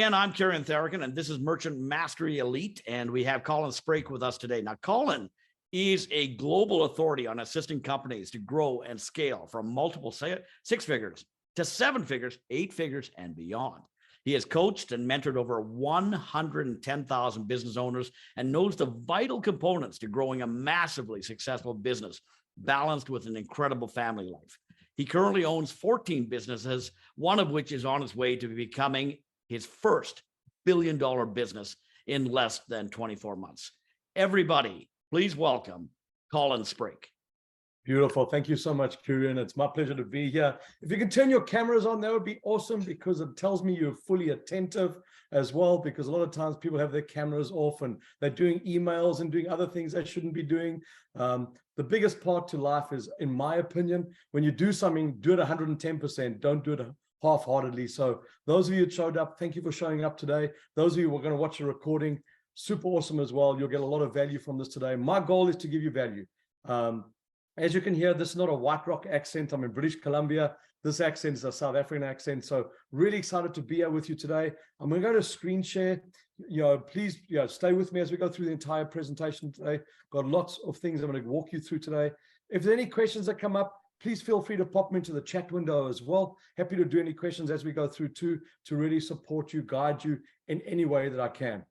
Again, I'm Kieran Therikin, and this is Merchant Mastery Elite, and we have Colin Sprake with us today. Now, Colin is a global authority on assisting companies to grow and scale from multiple six figures to seven figures, eight figures, and beyond. He has coached and mentored over 110,000 business owners and knows the vital components to growing a massively successful business, balanced with an incredible family life. He currently owns 14 businesses, one of which is on its way to becoming his first billion-dollar business in less than 24 months. Everybody, please welcome Colin Sprake. Beautiful. Thank you so much, Kieran. It's my pleasure to be here. If you can turn your cameras on, that would be awesome, because it tells me you're fully attentive as well, because a lot of times people have their cameras off and they're doing emails and doing other things they shouldn't be doing. The biggest part to life is, in my opinion, when you do something, do it 110%. Don't do it half-heartedly. So those of you that showed up, thank you for showing up today. Those of you who are going to watch the recording, super awesome as well. You'll get a lot of value from this today. My goal is to give you value. As you can hear, this is not a White Rock accent. I'm in British Columbia. This accent is a South African accent. So really excited to be here with you today. I'm going to go to screen share. Please, stay with me as we go through the entire presentation today. Got lots of things I'm going to walk you through today. If there's any questions that come up, please feel free to pop them into the chat window as well. Happy to do any questions as we go through to really support you, guide you in any way that I can.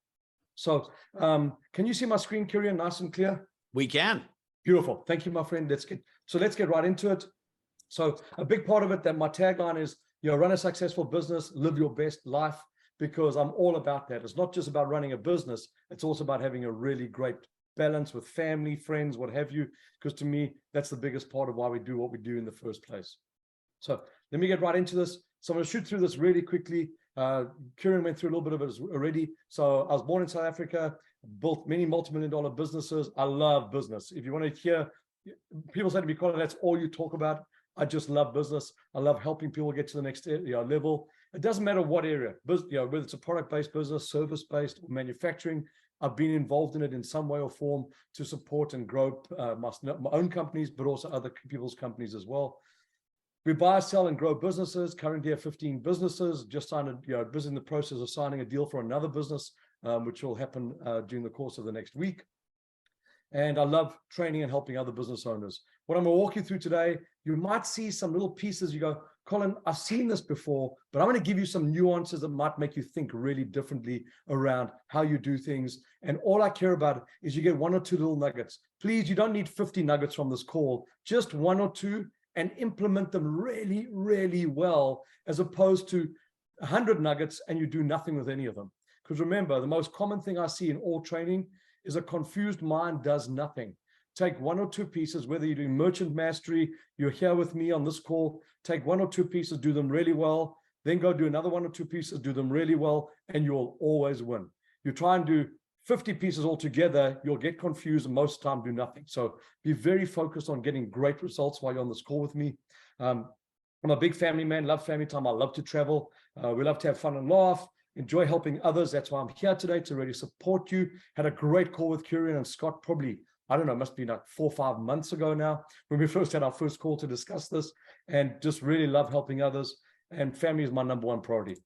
So can you see my screen, Kieran, nice and clear? We can. Beautiful. Thank you, my friend. Let's get right into it. So a big part of it, that my tagline is, run a successful business, live your best life, because I'm all about that. It's not just about running a business. It's also about having a really great balance with family, friends, what have you, because to me, that's the biggest part of why we do what we do in the first place. So let me get right into this. So I'm going to shoot through this really quickly. Kieran went through a little bit of it already. So I was born in South Africa, built many multi-million-dollar businesses. I love business. If you want to hear, people say to me, Colin, that's all you talk about. I just love business. I love helping people get to the next level. It doesn't matter what area, whether it's a product-based business, service-based, or manufacturing. I've been involved in it in some way or form to support and grow my own companies, but also other people's companies as well. We buy, sell, and grow businesses. Currently have 15 businesses. Just signed busy in the process of signing a deal for another business, which will happen during the course of the next week. And I love training and helping other business owners. What I'm going to walk you through today, you might see some little pieces. You go, Colin, I've seen this before, but I'm going to give you some nuances that might make you think really differently around how you do things. And all I care about is you get one or two little nuggets. Please, you don't need 50 nuggets from this call, just one or two, and implement them really, really well, as opposed to 100 nuggets and you do nothing with any of them. Because remember, the most common thing I see in all training is a confused mind does nothing. Take one or two pieces, whether you're doing merchant mastery, you're here with me on this call, take one or two pieces, do them really well, then go do another one or two pieces, do them really well, and you'll always win. You try and do 50 pieces all together, you'll get confused and most of the time do nothing. So be very focused on getting great results while you're on this call with me. I'm a big family man, love family time. I love to travel. We love to have fun and laugh, enjoy helping others. That's why I'm here today, to really support you. Had a great call with Kieran and Scott, probably, I don't know, must be like 4 or 5 months ago now, when we first had our first call to discuss this, and just really love helping others. And family is my number one priority.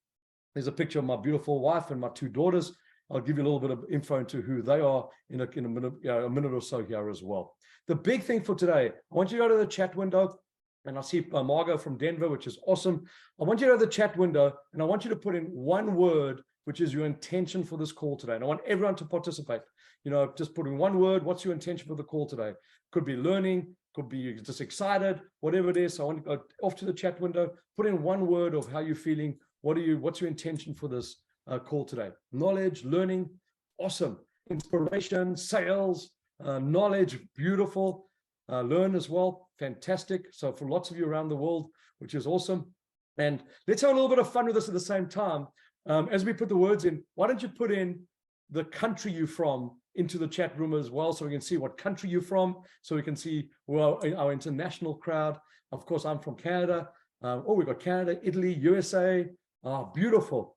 There's a picture of my beautiful wife and my 2 daughters. I'll give you a little bit of info into who they are in a minute or so here as well. The big thing for today, I want you to go to the chat window, and I see Margot from Denver, which is awesome. I want you to go to the chat window, and I want you to put in one word, which is your intention for this call today. And I want everyone to participate. Just put in one word. What's your intention for the call today? Could be learning, could be just excited, whatever it is. So I want to go off to the chat window, put in one word of how you're feeling. What's your intention for this call today? Knowledge, learning, awesome. Inspiration, sales, knowledge, beautiful. Learn as well, fantastic. So for lots of you around the world, which is awesome. And let's have a little bit of fun with this at the same time. As we put the words in, why don't you put in the country you're from into the chat room as well, so we can see what country you're from, so we can see, well, our international crowd. Of course, I'm from Canada. We've got Canada, Italy, USA. Beautiful.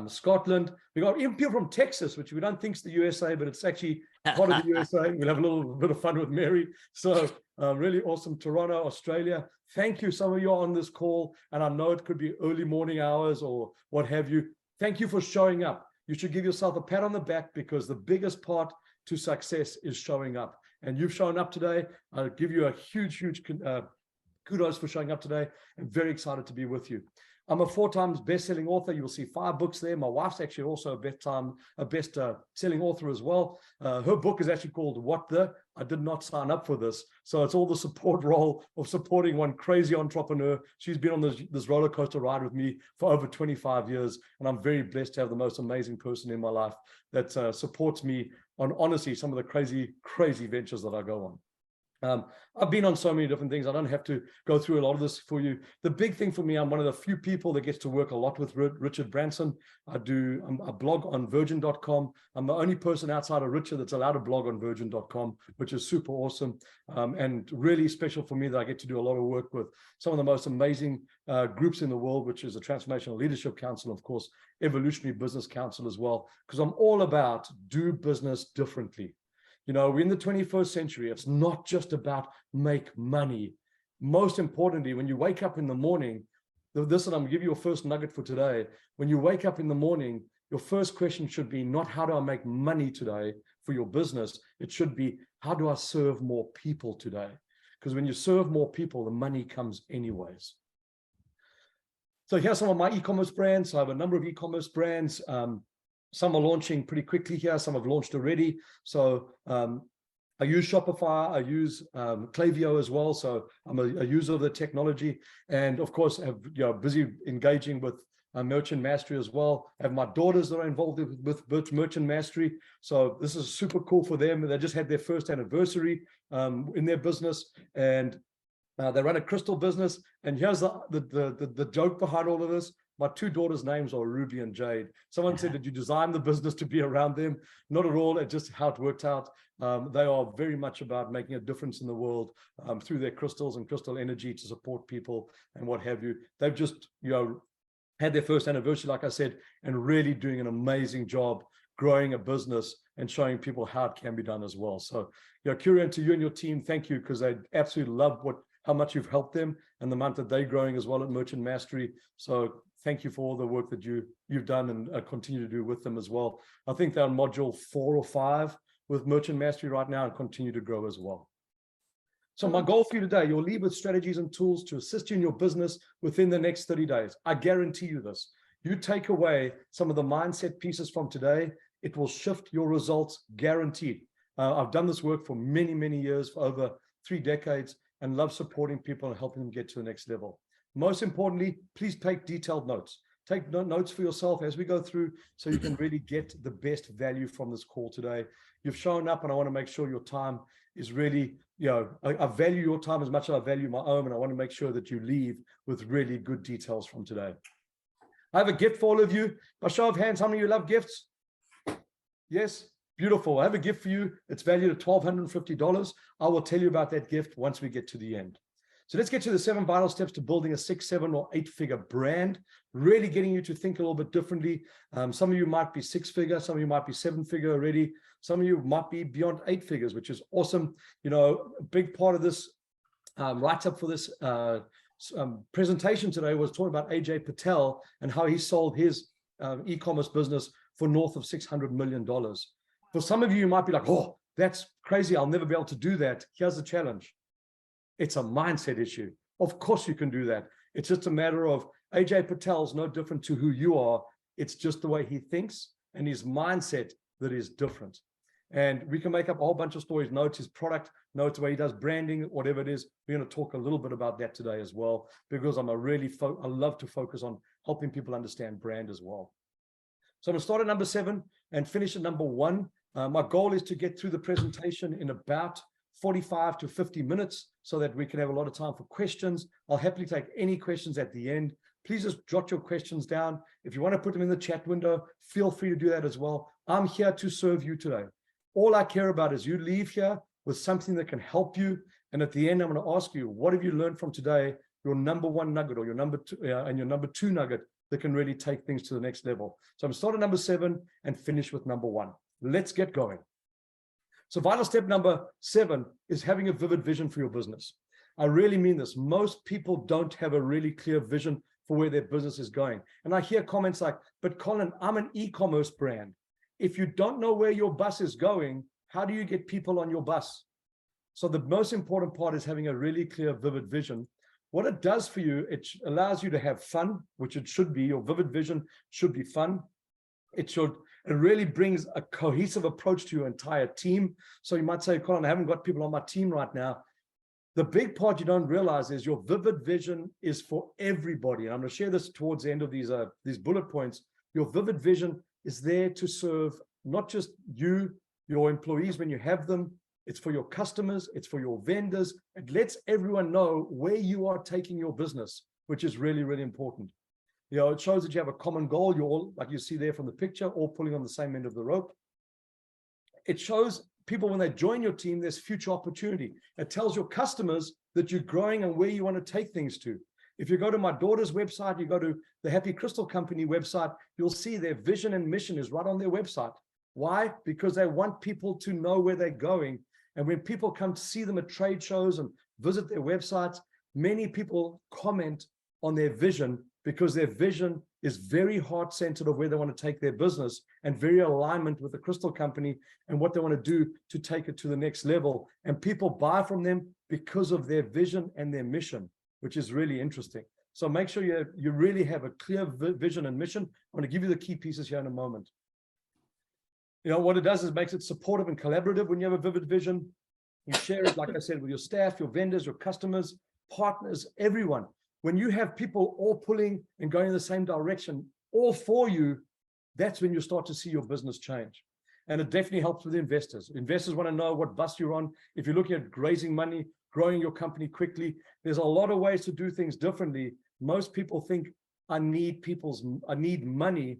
Scotland. We got even people from Texas, which we don't think is the USA, but it's actually part of the USA. We'll have a little bit of fun with Mary. So really awesome. Toronto, Australia. Thank you. Some of you are on this call, and I know it could be early morning hours or what have you. Thank you for showing up. You should give yourself a pat on the back because the biggest part to success is showing up. And you've shown up today. I'll give you a huge kudos for showing up today. I'm very excited to be with you. I'm a 4-time best-selling author. You will see 5 books there. My wife's actually also a best-selling author as well. Her book is actually called What The? I did not sign up for this. So it's all the support role of supporting one crazy entrepreneur. She's been on this roller coaster ride with me for over 25 years. And I'm very blessed to have the most amazing person in my life that supports me on, honestly, some of the crazy ventures that I go on. I've been on so many different things. I don't have to go through a lot of this for you. The big thing for me, I'm one of the few people that gets to work a lot with Richard Branson. I blog on virgin.com. I'm the only person outside of Richard that's allowed to blog on virgin.com, which is super awesome and really special for me that I get to do a lot of work with some of the most amazing groups in the world, which is the Transformational Leadership Council, of course, Evolutionary Business Council as well, because I'm all about do business differently. You know, we're in the 21st century. It's not just about make money. Most importantly, when you wake up in the morning, this, and I'm going to give you a first nugget for today. When you wake up in the morning, your first question should be not how do I make money today for your business? It should be how do I serve more people today? Because when you serve more people, the money comes anyways. So here's some of my e-commerce brands. I have a number of e-commerce brands. Some are launching pretty quickly here. Some have launched already. So I use Shopify. I use Klaviyo as well. So I'm a user of the technology. And of course, I'm busy engaging with Merchant Mastery as well. I have my daughters that are involved with Merchant Mastery. So this is super cool for them. They just had their first anniversary in their business. And they run a crystal business. And here's the joke behind all of this. My 2 daughters' names are Ruby and Jade. Someone said, did you design the business to be around them? Not at all. It's just how it worked out. They are very much about making a difference in the world through their crystals and crystal energy to support people and what have you. They've just, had their first anniversary, like I said, and really doing an amazing job growing a business and showing people how it can be done as well. So, Kieran, to you and your team, thank you, because I absolutely love how much you've helped them and the amount that they're growing as well at Merchant Mastery. So thank you for all the work that you've done and continue to do with them as well. I think they're on module 4 or 5 with Merchant Mastery right now and continue to grow as well. So my goal for you today, you'll leave with strategies and tools to assist you in your business within the next 30 days. I guarantee you this. You take away some of the mindset pieces from today, it will shift your results, guaranteed. I've done this work for many, many years, for over 3 decades, and love supporting people and helping them get to the next level. Most importantly, please take detailed notes. Take notes for yourself as we go through so you can really get the best value from this call today. You've shown up and I want to make sure your time is really, I value your time as much as I value my own, and I want to make sure that you leave with really good details from today. I have a gift for all of you. By show of hands, how many of you love gifts? Yes? Beautiful. I have a gift for you. It's valued at $1,250. I will tell you about that gift once we get to the end. So let's get to the 7 vital steps to building a 6, 7, or 8-figure brand, really getting you to think a little bit differently. Some of you might be 6-figure, some of you might be 7-figure already. Some of you might be beyond 8 figures, which is awesome. A big part of this write-up for this presentation today was talking about AJ Patel and how he sold his e-commerce business for north of $600 million. For some of you, you might be like, oh, that's crazy. I'll never be able to do that. Here's the challenge. It's a mindset issue. Of course you can do that. It's just a matter of AJ Patel's no different to who you are. It's just the way he thinks and his mindset that is different. And we can make up a whole bunch of stories, notes his product, notes the way he does branding, whatever it is. We're going to talk a little bit about that today as well, because I love to focus on helping people understand brand as well. So I'm going to start at number 7 and finish at number 1. My goal is to get through the presentation in about 45 to 50 minutes so that we can have a lot of time for questions. I'll happily take any questions at the end. Please just jot your questions down. If you want to put them in the chat window, feel free to do that as well. I'm here to serve you today. All I care about is you leave here with something that can help you. And at the end, I'm going to ask you, what have you learned from today? Your number 1 nugget or your number 2 and your number 2 nugget that can really take things to the next level. So I'm going to start at number 7 and finish with number 1. Let's get going. So vital step number 7 is having a vivid vision for your business. I really mean this. Most people don't have a really clear vision for where their business is going. And I hear comments like, but Colin, I'm an e-commerce brand. If you don't know where your bus is going, how do you get people on your bus? So the most important part is having a really clear, vivid vision. What it does for you, it allows you to have fun, which it should be. Your vivid vision should be fun. It really brings a cohesive approach to your entire team. So you might say, Colin, I haven't got people on my team right now. The big part you don't realize is your vivid vision is for everybody. And I'm going to share this towards the end of these bullet points. Your vivid vision is there to serve not just you, your employees when you have them. It's for your customers. It's for your vendors. It lets everyone know where you are taking your business, which is really, really important. It shows that you have a common goal. You're all, like you see there from the picture, all pulling on the same end of the rope. It shows people when they join your team, there's future opportunity. It tells your customers that you're growing and where you want to take things to. If you go to my daughter's website, you go to the Happy Crystal Company website, you'll see their vision and mission is right on their website. Why? Because they want people to know where they're going. And when people come to see them at trade shows and visit their websites, many people comment on their vision because their vision is very heart-centered of where they want to take their business and very alignment with the Crystal Company and what they want to do to take it to the next level. And people buy from them because of their vision and their mission, which is really interesting. So make sure you really have a clear vision and mission. I'm going to give you the key pieces here in a moment. What it does is makes it supportive and collaborative when you have a vivid vision. You share it, like I said, with your staff, your vendors, your customers, partners, everyone. When you have people all pulling and going in the same direction, all for you, that's when you start to see your business change. And it definitely helps with investors. Investors want to know what bus you're on. If you're looking at raising money, growing your company quickly, there's a lot of ways to do things differently. Most people think, I need money.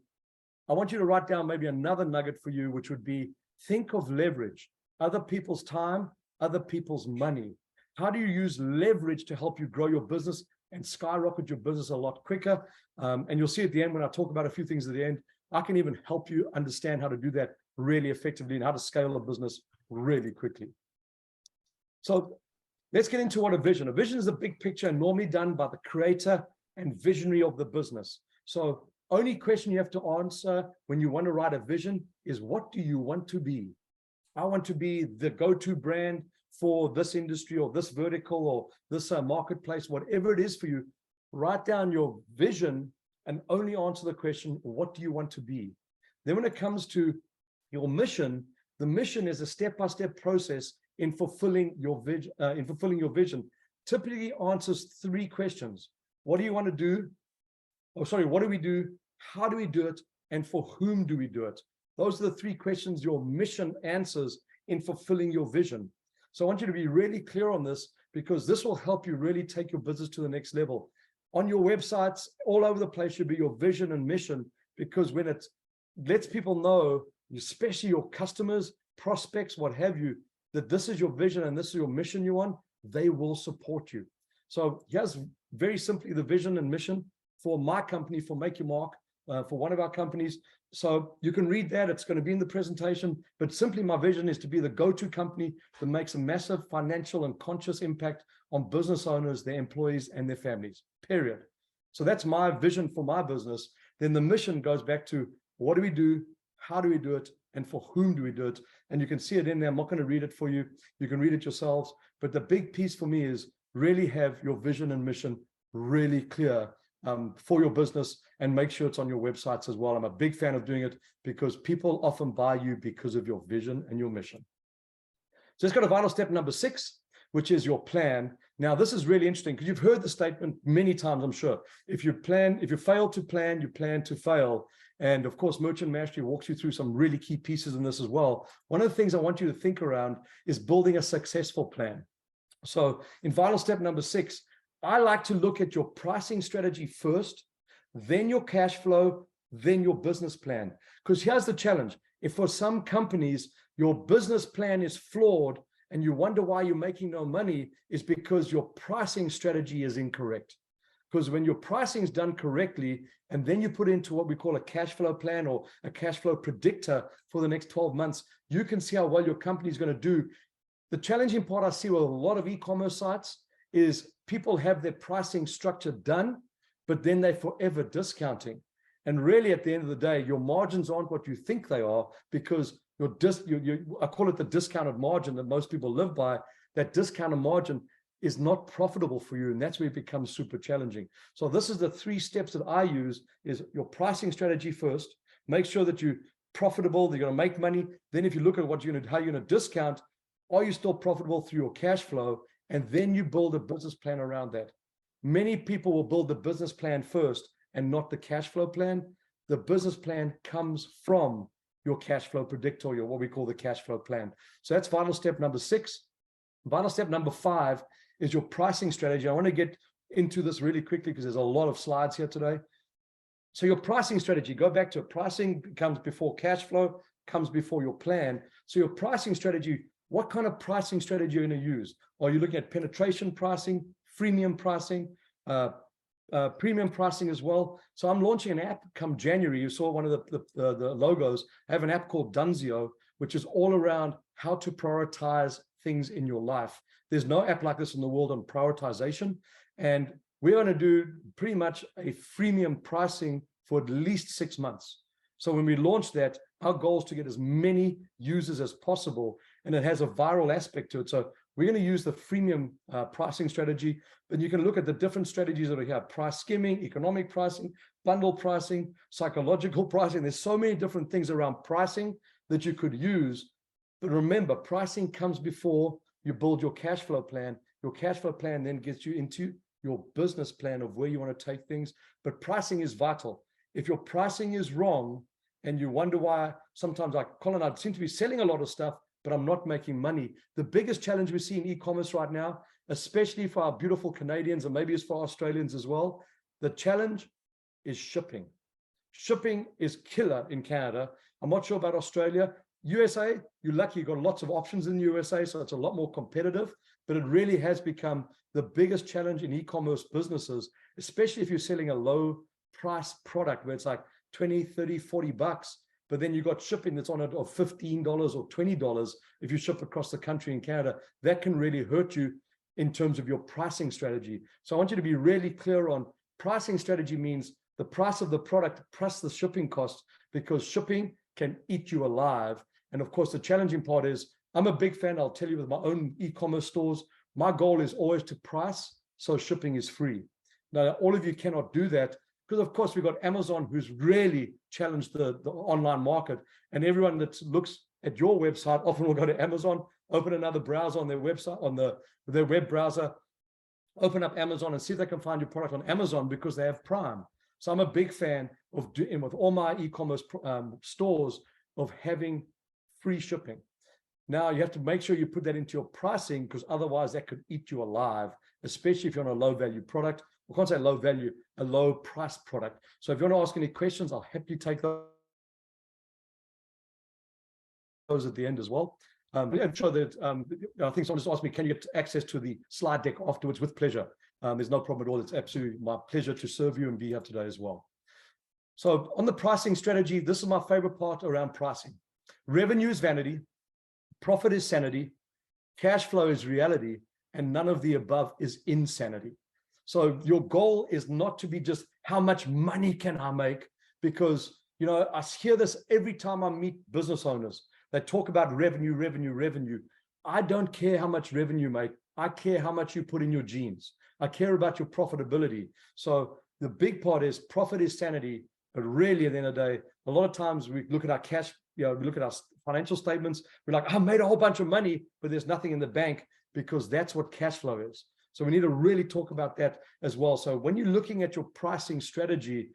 I want you to write down maybe another nugget for you, which would be, think of leverage, other people's time, other people's money. How do you use leverage to help you grow your business and skyrocket your business a lot quicker? And you'll see at the end, when I talk about a few things at the end, I can even help you understand how to do that really effectively and how to scale a business really quickly. So let's get into what a vision. A vision is a big picture and normally done by the creator and visionary of the business. So only question you have to answer when you want to write a vision is, what do you want to be? I want to be the go-to brand for this industry or this vertical or this marketplace, whatever it is for you. Write down your vision and only answer the question, what do you want to be? Then when it comes to your mission, the mission is a step-by-step process in fulfilling your vision. Typically answers 3 questions. What do you want to do? What do we do? How do we do it? And for whom do we do it? Those are the 3 questions your mission answers in fulfilling your vision. So I want you to be really clear on this, because this will help you really take your business to the next level. On your websites, all over the place should be your vision and mission, because when it lets people know, especially your customers, prospects, what have you, that this is your vision and this is your mission you want, they will support you. So here's very simply the vision and mission for my company, for Make Your Mark, for one of our companies. So you can read that. It's going to be in the presentation, but simply my vision is to be the go-to company that makes a massive financial and conscious impact on business owners, their employees, and their families, period. So that's my vision for my business. Then the mission goes back to, what do we do? How do we do it? And for whom do we do it? And you can see it in there. I'm not going to read it for you. You can read it yourselves. But the big piece for me is really have your vision and mission really clear for your business, and make sure it's on your websites as well. I'm a big fan of doing it because people often buy you because of your vision and your mission. So let's go to final step number 6, which is your plan. Now, this is really interesting because you've heard the statement many times, I'm sure. If you fail to plan, you plan to fail. And of course, Merchant Mastery walks you through some really key pieces in this as well. One of the things I want you to think around is building a successful plan. So in final step number 6, I like to look at your pricing strategy first, then your cash flow, then your business plan. Because here's the challenge. If for some companies, your business plan is flawed and you wonder why you're making no money, is because your pricing strategy is incorrect. Because when your pricing is done correctly, and then you put into what we call a cash flow plan or a cash flow predictor for the next 12 months, you can see how well your company is going to do. The challenging part I see with a lot of e-commerce sites is people have their pricing structure done, but then they're forever discounting. And really, at the end of the day, your margins aren't what you think they are, because I call it the discounted margin that most people live by. That discounted margin is not profitable for you, and that's where it becomes super challenging. So this is the 3 steps that I use: is your pricing strategy first. Make sure that you're profitable, you're going to make money. Then if you look at how you're going to discount, are you still profitable through your cash flow? And then you build a business plan around that. Many people will build the business plan first and not the cash flow plan. The business plan comes from your cash flow predictor, or what we call the cash flow plan. So that's vital step number 6. Vital step number 5 is your pricing strategy. I want to get into this really quickly because there's a lot of slides here today. So your pricing strategy, go back to it. Pricing comes before cash flow, comes before your plan. So your pricing strategy, what kind of pricing strategy are you going to use? Are you looking at penetration pricing, freemium pricing, premium pricing as well? So I'm launching an app come January. You saw one of the logos. I have an app called Dunzio, which is all around how to prioritize things in your life. There's no app like this in the world on prioritization. And we're going to do pretty much a freemium pricing for at least 6 months. So when we launch that, our goal is to get as many users as possible, and it has a viral aspect to it. So we're going to use the freemium pricing strategy, but you can look at the different strategies that are here: price skimming, economic pricing, bundle pricing, psychological pricing. There's so many different things around pricing that you could use. But remember, pricing comes before you build your cash flow plan. Your cash flow plan then gets you into your business plan of where you want to take things. But pricing is vital. If your pricing is wrong and you wonder why, sometimes like Colin, I seem to be selling a lot of stuff, but I'm not making money. The biggest challenge we see in e-commerce right now, especially for our beautiful Canadians, and maybe it's for Australians as well, the challenge is shipping. Shipping is killer in Canada. I'm not sure about Australia. USA, you're lucky, you've got lots of options in the USA, so it's a lot more competitive, but it really has become the biggest challenge in e-commerce businesses, especially if you're selling a low price product where it's like 20, 30, 40 bucks, but then you've got shipping that's on it of $15 or $20 if you ship across the country in Canada. That can really hurt you in terms of your pricing strategy. So I want you to be really clear on pricing strategy means the price of the product plus the shipping cost, because shipping can eat you alive. And of course, the challenging part is, I'm a big fan, I'll tell you, with my own e-commerce stores, my goal is always to price so shipping is free. Now, all of you cannot do that because, of course, we've got Amazon, who's really challenged the online market. And everyone that looks at your website often will go to Amazon, open another browser on their website, on their web browser, open up Amazon and see if they can find your product on Amazon because they have Prime. So I'm a big fan of doing with all my e-commerce stores of having free shipping. Now you have to make sure you put that into your pricing, because otherwise that could eat you alive, especially if you're on a low value product. I can't say low value, a low price product. So if you want to ask any questions, I'll happily take those at the end as well. I'm sure that I think someone just asked me, can you get access to the slide deck afterwards? With pleasure. There's no problem at all. It's absolutely my pleasure to serve you and be here today as well. So on the pricing strategy, this is my favorite part around pricing. Revenue is vanity, profit is sanity, cash flow is reality, and none of the above is insanity. So your goal is not to be just how much money can I make, because I hear this every time I meet business owners. They talk about revenue, revenue, revenue. I don't care how much revenue you make. I care how much you put in your jeans. I care about your profitability. So the big part is profit is sanity, but really at the end of the day, a lot of times we look at our cash, we look at our financial statements, we're like, I made a whole bunch of money, but there's nothing in the bank, because that's what cash flow is. So we need to really talk about that as well. So when you're looking at your pricing strategy,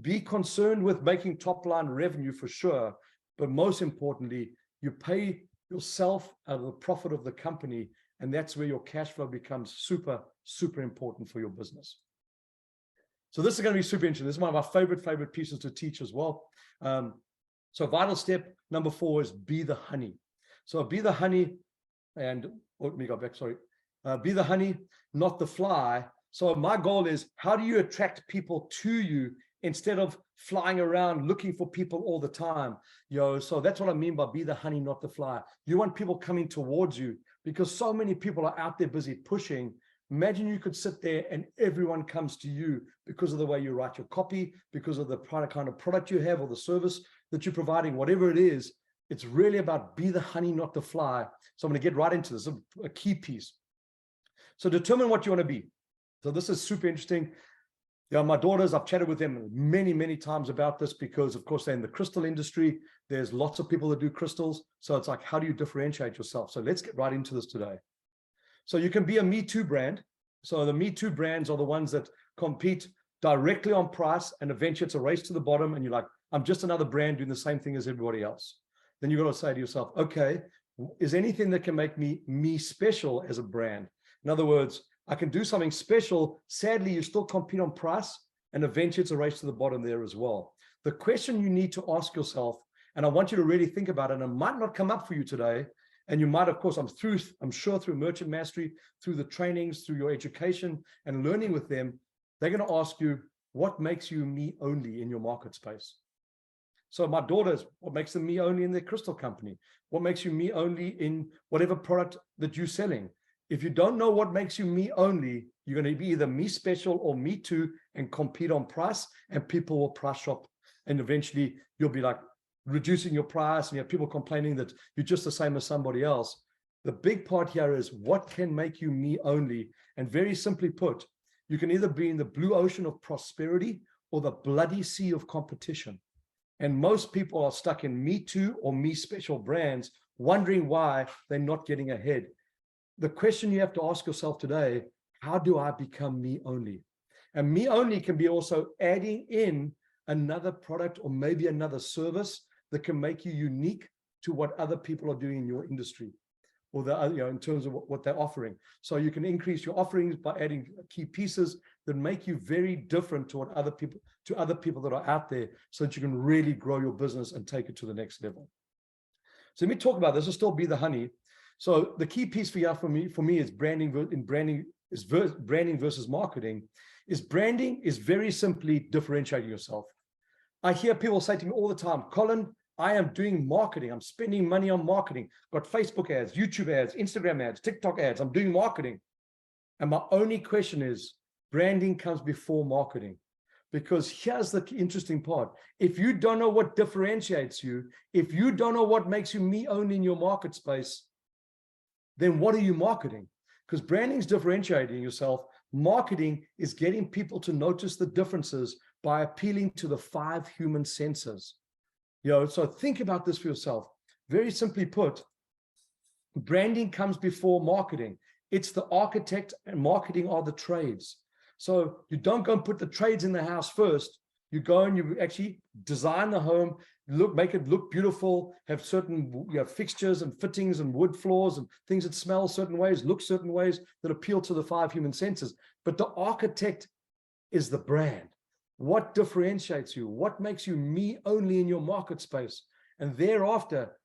be concerned with making top line revenue for sure, but most importantly, you pay yourself out of the profit of the company, and that's where your cash flow becomes super, super important for your business. So this is going to be super interesting. This is one of our favorite pieces to teach as well. So vital step number 4 is be the honey. So be the honey, and let me go back, sorry. Be the honey, not the fly. So my goal is, how do you attract people to you instead of flying around looking for people all the time? So that's what I mean by be the honey, not the fly. You want people coming towards you, because so many people are out there busy pushing, Imagine you could sit there and everyone comes to you because of the way you write your copy, because of the kind of product you have or the service that you're providing, whatever it is. It's really about be the honey, not the fly. So I'm going to get right into this, a key piece. So determine what you want to be. So this is super interesting. Yeah, my daughters, I've chatted with them many, many times about this because, of course, they're in the crystal industry. There's lots of people that do crystals. So it's like, how do you differentiate yourself? So let's get right into this today. So you can be a Me Too brand. So the Me Too brands are the ones that compete directly on price, and eventually it's a race to the bottom. And you're like, I'm just another brand doing the same thing as everybody else. Then you've got to say to yourself, okay, is anything that can make me special as a brand? In other words, I can do something special. Sadly, you still compete on price, and eventually it's a race to the bottom there as well. The question you need to ask yourself, and I want you to really think about it, and it might not come up for you today, and you might, of course, I'm sure through Merchant Mastery, through the trainings, through your education and learning with them, they're going to ask you, what makes you me only in your market space? So my daughters, what makes them me only in their crystal company? What makes you me only in whatever product that you're selling? If you don't know what makes you me only, you're going to be either me special or me too and compete on price, and people will price shop. And eventually you'll be like reducing your price, and you have people complaining that you're just the same as somebody else. The big part here is what can make you me only. And very simply put, you can either be in the blue ocean of prosperity or the bloody sea of competition. And most people are stuck in me too or me special brands, wondering why they're not getting ahead. The question you have to ask yourself today, how do I become me only? And me only can be also adding in another product or maybe another service that can make you unique to what other people are doing in your industry, or in terms of what they're offering. So you can increase your offerings by adding key pieces that make you very different to other people that are out there, so that you can really grow your business and take it to the next level. So let me talk about this. Will still be the honey. So the key piece for me is branding versus marketing. Branding is very simply differentiating yourself. I hear people say to me all the time, Colin, I am doing marketing. I'm spending money on marketing. Got Facebook ads, YouTube ads, Instagram ads, TikTok ads. I'm doing marketing. And my only question is, branding comes before marketing. Because here's the interesting part. If you don't know what differentiates you, if you don't know what makes you me only in your market space, then what are you marketing? Because branding is differentiating yourself. Marketing is getting people to notice the differences by appealing to the 5 human senses. So think about this for yourself. Very simply put, branding comes before marketing. It's the architect, and marketing are the trades. So you don't go and put the trades in the house first. You go and you actually design the home, make it look beautiful, have certain fixtures and fittings and wood floors and things that smell certain ways, look certain ways, that appeal to the 5 human senses. But the architect is the brand. What differentiates you? What makes you me only in your market space? And thereafter,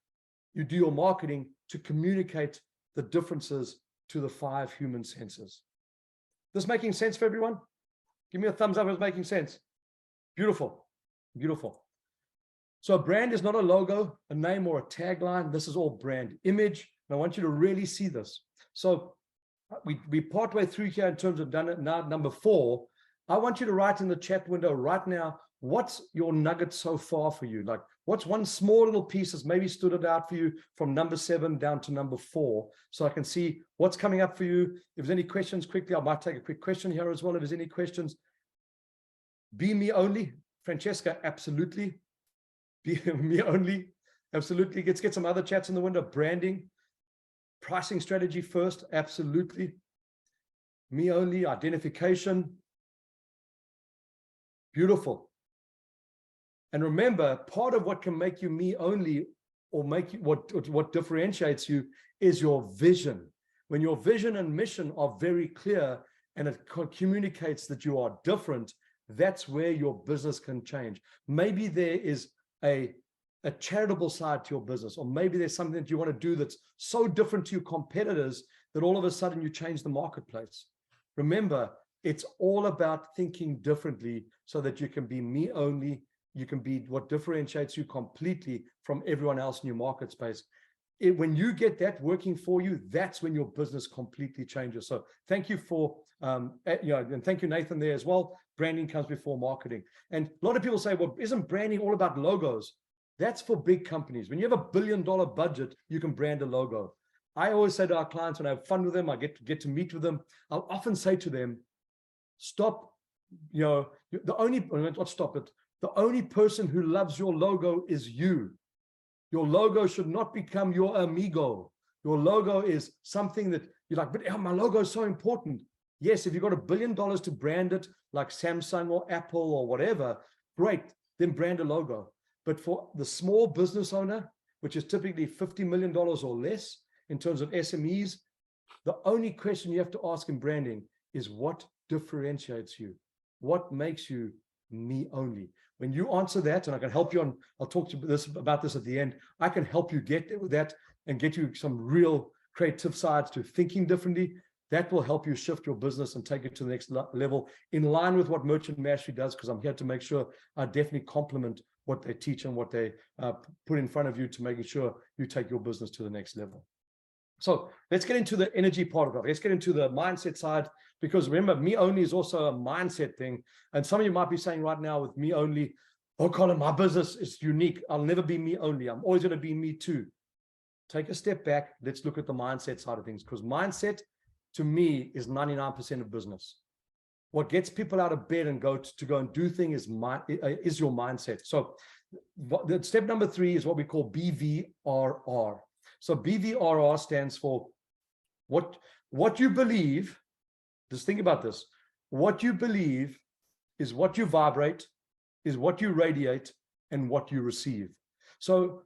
you do your marketing to communicate the differences to the 5 human senses. This making sense for everyone? Give me a thumbs up if it's making sense. Beautiful, beautiful. So a brand is not a logo, a name, or a tagline. This is all brand image. And I want you to really see this. So we partway through here in terms of done it now, number 4. I want you to write in the chat window right now, what's your nugget so far for you? Like, what's one small little piece that's maybe stood it out for you from number 7 down to number 4, so I can see what's coming up for you. If there's any questions, quickly, I might take a quick question here as well. If there's any questions. Be me only. Francesca, absolutely. Be me only. Absolutely. Let's get some other chats in the window. Branding. Pricing strategy first. Absolutely. Me only. Identification. Beautiful. And remember, part of what can make you me only, or make you what differentiates you, is your vision. When your vision and mission are very clear and it communicates that you are different, that's where your business can change. Maybe there is a charitable side to your business, or maybe there's something that you want to do that's so different to your competitors that all of a sudden you change the marketplace. Remember, it's all about thinking differently so that you can be me only. You can be what differentiates you completely from everyone else in your market space. when you get that working for you, that's when your business completely changes. So thank you for, and thank you, Nathan, there as well. Branding comes before marketing. And a lot of people say, well, isn't branding all about logos? That's for big companies. When you have $1 billion budget, you can brand a logo. I always say to our clients, when I have fun with them, I get to meet with them, I'll often say to them, stop, the only person who loves your logo is you. Your logo should not become your amigo. Your logo is something that you're like, but my logo is so important. Yes, if you've got $1 billion to brand it like Samsung or Apple or whatever, great, then brand a logo. But for the small business owner, which is typically $50 million or less in terms of SMEs, the only question you have to ask in branding is what differentiates you? What makes you me only? When you answer that, and I can help you on, I'll talk to you about this at the end, I can help you get there with that and get you some real creative sides to thinking differently. That will help you shift your business and take it to the next level in line with what Merchant Mastery does, because I'm here to make sure I definitely complement what they teach and what they put in front of you to making sure you take your business to the next level. So let's get into the energy part of it. Let's get into the mindset side, because remember, me only is also a mindset thing. And some of you might be saying right now with me only, oh, Colin, my business is unique. I'll never be me only. I'm always going to be me too. Take a step back. Let's look at the mindset side of things, because mindset to me is 99% of business. What gets people out of bed and go and do things is your mindset. So the step number 3 is what we call BVRR. So BVRR stands for what you believe. Just think about this. What you believe is what you vibrate, is what you radiate, and what you receive. So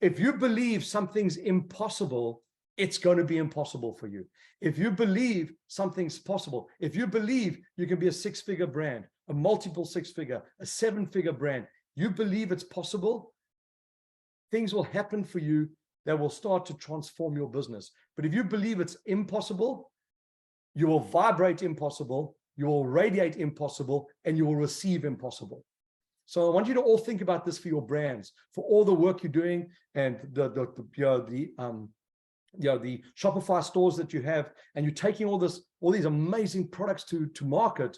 if you believe something's impossible, it's going to be impossible for you. If you believe something's possible, if you believe you can be a 6-figure brand, a multiple 6-figure, a 7-figure brand, you believe it's possible, things will happen for you that will start to transform your business. But if you believe it's impossible, you will vibrate impossible, you will radiate impossible, and you will receive impossible. So I want you to all think about this for your brands, for all the work you're doing, and the Shopify stores that you have, and you're taking all these amazing products to market.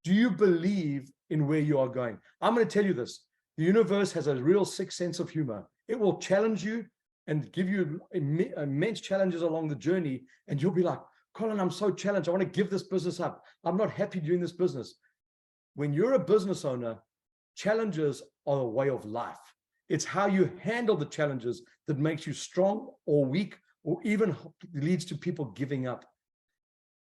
Do you believe in where you are going? I'm going to tell you this. The universe has a real sixth sense of humor. It will challenge you and give you immense challenges along the journey. And you'll be like, Colin, I'm so challenged. I want to give this business up. I'm not happy doing this business. When you're a business owner, challenges are a way of life. It's how you handle the challenges that makes you strong or weak, or even leads to people giving up.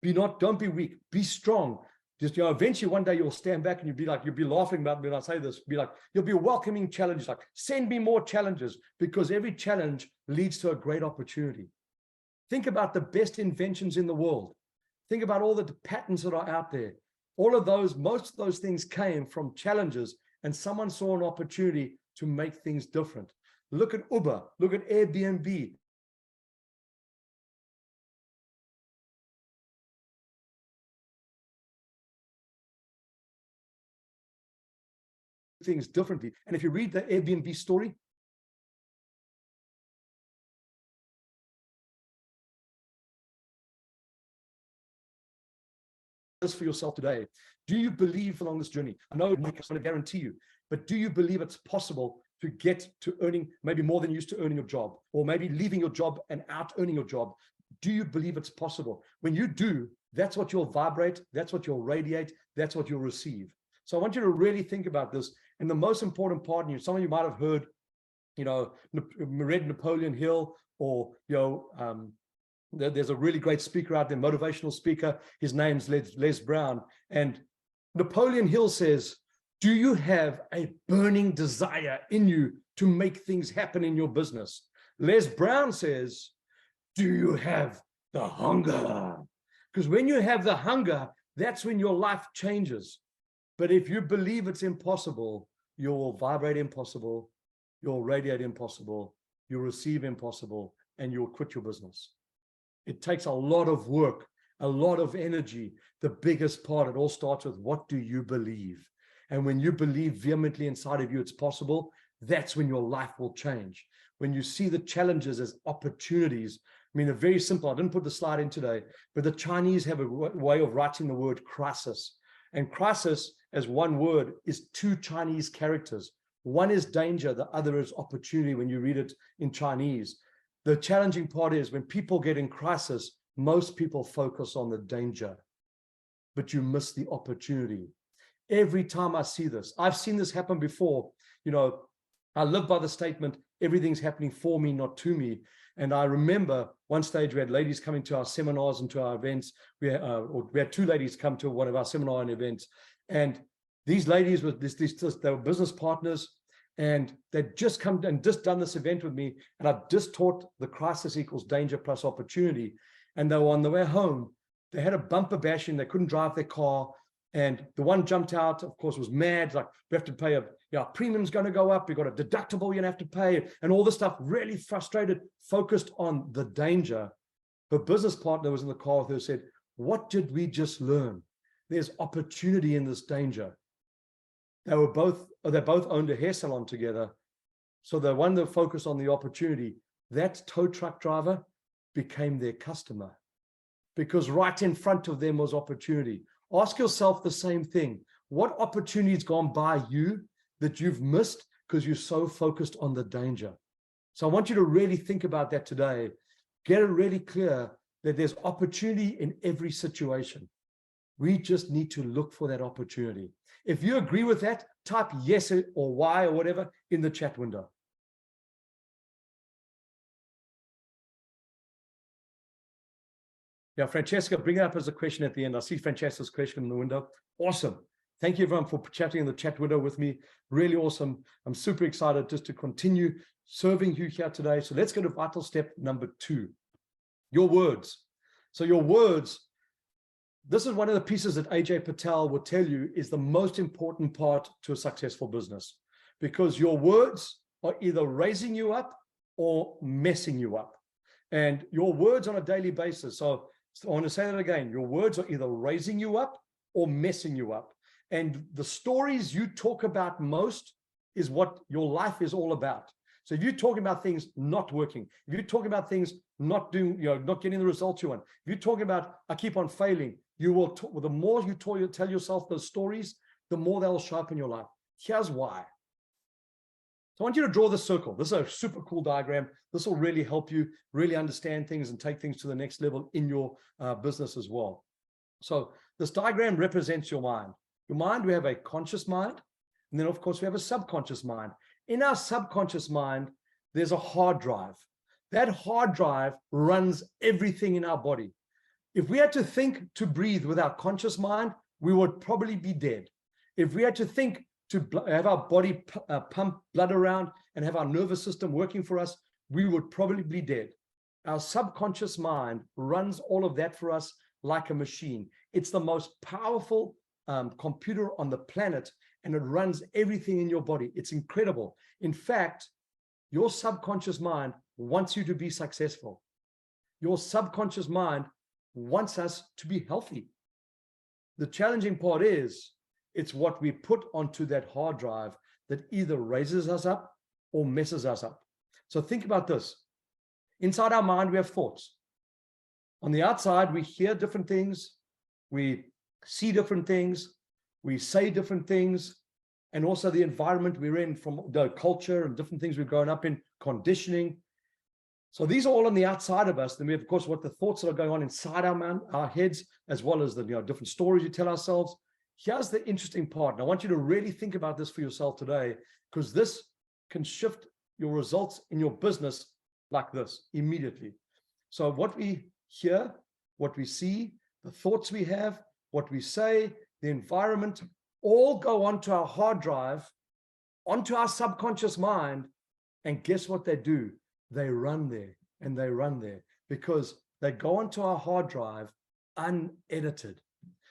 Don't be weak, be strong. Just, eventually one day you'll stand back and you'll be laughing about me when I say this, you'll be welcoming challenges, like send me more challenges, because every challenge leads to a great opportunity. Think about the best inventions in the world. Think about all the patents that are out there. Most of those things came from challenges, and someone saw an opportunity to make things different. Look at Uber, look at Airbnb. Things differently. And if you read the Airbnb story, this for yourself today. Do you believe along this journey? I know I'm not going to guarantee you, but do you believe it's possible to get to earning maybe more than you used to earning your job, or maybe leaving your job and out earning your job? Do you believe it's possible? When you do, that's what you'll vibrate, that's what you'll radiate, that's what you'll receive. So I want you to really think about this. And the most important part, and some of you might have heard, read Napoleon Hill, or there's a really great speaker out there, motivational speaker. His name's Les Brown. And Napoleon Hill says, do you have a burning desire in you to make things happen in your business? Les Brown says, do you have the hunger? Because when you have the hunger, that's when your life changes. But if you believe it's impossible, you'll vibrate impossible, you'll radiate impossible, you'll receive impossible, and you'll quit your business. It takes a lot of work, a lot of energy. The biggest part, it all starts with, what do you believe? And when you believe vehemently inside of you it's possible, that's when your life will change. when you see the challenges as opportunities. I mean, they're very simple. I didn't put the slide in today, but the Chinese have a way of writing the word crisis. And crisis, as one word, is 2 Chinese characters. One is danger, the other is opportunity when you read it in Chinese. The challenging part is when people get in crisis, most people focus on the danger, but you miss the opportunity. Every time I see this, I've seen this happen before. You know, I live by the statement, everything's happening for me, not to me. And I remember one stage we had ladies coming to our seminars and to our events. We had 2 ladies come to one of our seminar and events. And these ladies were they were business partners, and they'd just come and just done this event with me. And I've just taught the crisis equals danger plus opportunity. And they were on the way home. They had a bumper bashing. They couldn't drive their car. And the one jumped out, of course, was mad. Like, we have to pay premium's going to go up. We've got a deductible you're going to have to pay, and all this stuff. Really frustrated, focused on the danger. Her business partner was in the car with her, said, "What did we just learn? There's opportunity in this danger." They both owned a hair salon together. So the one that focused on the opportunity, that tow truck driver became their customer, because right in front of them was opportunity. Ask yourself the same thing. What opportunity's gone by you that you've missed because you're so focused on the danger? So I want you to really think about that today. Get it really clear that there's opportunity in every situation. We just need to look for that opportunity. If you agree with that, type yes or Y or whatever in the chat window. Yeah, Francesca, bring it up as a question at the end. I see Francesca's question in the window. Awesome. Thank you, everyone, for chatting in the chat window with me. Really awesome. I'm super excited just to continue serving you here today. So let's go to vital step number 2, your words. So your words, this is one of the pieces that AJ Patel will tell you is the most important part to a successful business, because your words are either raising you up or messing you up. And your words on a daily basis. So I want to say that again. Your words are either raising you up or messing you up. And the stories you talk about most is what your life is all about. So if you're talking about things not working, if you're talking about things not doing, not getting the results you want, if you're talking about, I keep on failing, you will talk, the more you tell yourself those stories, the more they'll show up in your life. Here's why. So I want you to draw this circle. This is a super cool diagram. This will really help you really understand things and take things to the next level in your business as well. So this diagram represents your mind. Your mind, we have a conscious mind, and then of course we have a subconscious mind. In our subconscious mind, there's a hard drive. That hard drive runs everything in our body. If we had to think to breathe with our conscious mind, we would probably be dead. If we had to think to have our body pump blood around and have our nervous system working for us, we would probably be dead. Our subconscious mind runs all of that for us like a machine. It's the most powerful computer on the planet, and it runs everything in your body. It's incredible. In fact, your subconscious mind wants you to be successful. Your subconscious mind wants us to be healthy. The challenging part is, it's what we put onto that hard drive that either raises us up or messes us up. So think about this. Inside our mind, we have thoughts. On the outside, we hear different things, we see different things, we say different things, and also the environment we're in, from the culture and different things we've grown up in, conditioning. So these are all on the outside of us. Then we have, of course, what the thoughts that are going on inside our heads, as well as the different stories we tell ourselves. Here's the interesting part, and I want you to really think about this for yourself today, because this can shift your results in your business like this immediately. So what we hear, what we see, the thoughts we have, what we say, the environment, all go onto our hard drive, onto our subconscious mind, and guess what they do? They run there and they run there because they go onto our hard drive unedited.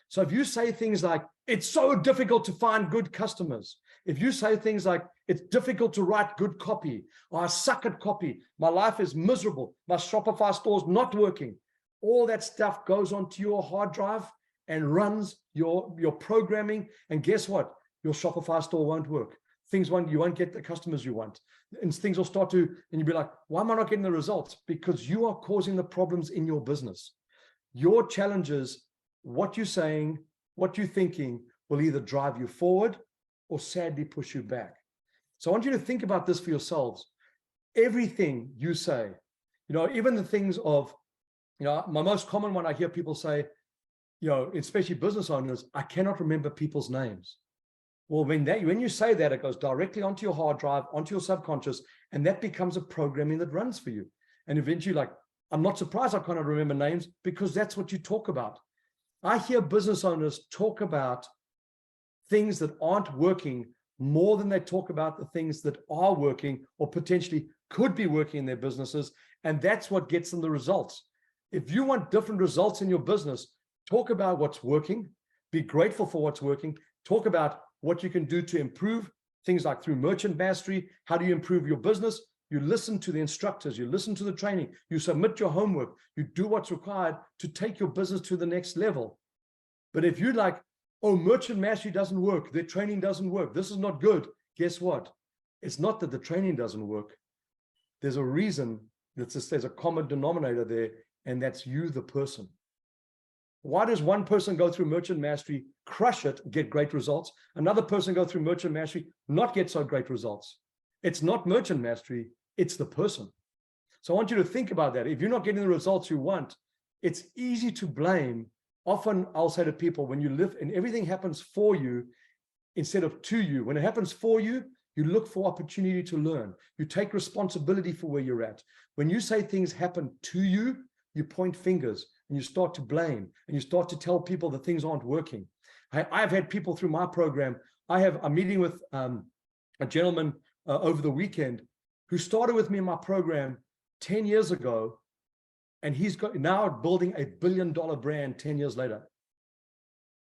So if you say things like, it's so difficult to find good customers, if you say things like, it's difficult to write good copy, or I suck at copy, my life is miserable, my Shopify store's not working, all that stuff goes onto your hard drive and runs your programming. And guess what? Your Shopify store won't work. you won't get the customers you want. And things will start to, and you'll be like, why am I not getting the results? Because you are causing the problems in your business. Your challenges, what you're saying, what you're thinking will either drive you forward or sadly push you back. So I want you to think about this for yourselves. Everything you say, even the things of, my most common one I hear people say, especially business owners, I cannot remember people's names. Well, when you say that, it goes directly onto your hard drive, onto your subconscious, and that becomes a programming that runs for you. And eventually, I'm not surprised I cannot remember names, because that's what you talk about. I hear business owners talk about things that aren't working more than they talk about the things that are working or potentially could be working in their businesses. And that's what gets them the results. If you want different results in your business, talk about what's working, be grateful for what's working, talk about what you can do to improve things like through merchant mastery. How do you improve your business? You listen to the instructors, you listen to the training, you submit your homework, you do what's required to take your business to the next level. But if you're like, oh, merchant mastery doesn't work, their training doesn't work, this is not good, guess what? It's not that the training doesn't work. There's a reason that there's a common denominator there, and that's you, the person. Why does one person go through merchant mastery, crush it, get great results? Another person go through merchant mastery, not get so great results? It's not merchant mastery, it's the person. So I want you to think about that. If you're not getting the results you want, it's easy to blame. Often I'll say to people, when you live and everything happens for you instead of to you, when it happens for you, you look for opportunity to learn. You take responsibility for where you're at. When you say things happen to you, you point fingers and you start to blame and you start to tell people that things aren't working. I've had people through my program. I'm meeting with a gentleman over the weekend who started with me in my program 10 years ago, and he's now building a $1 billion brand 10 years later.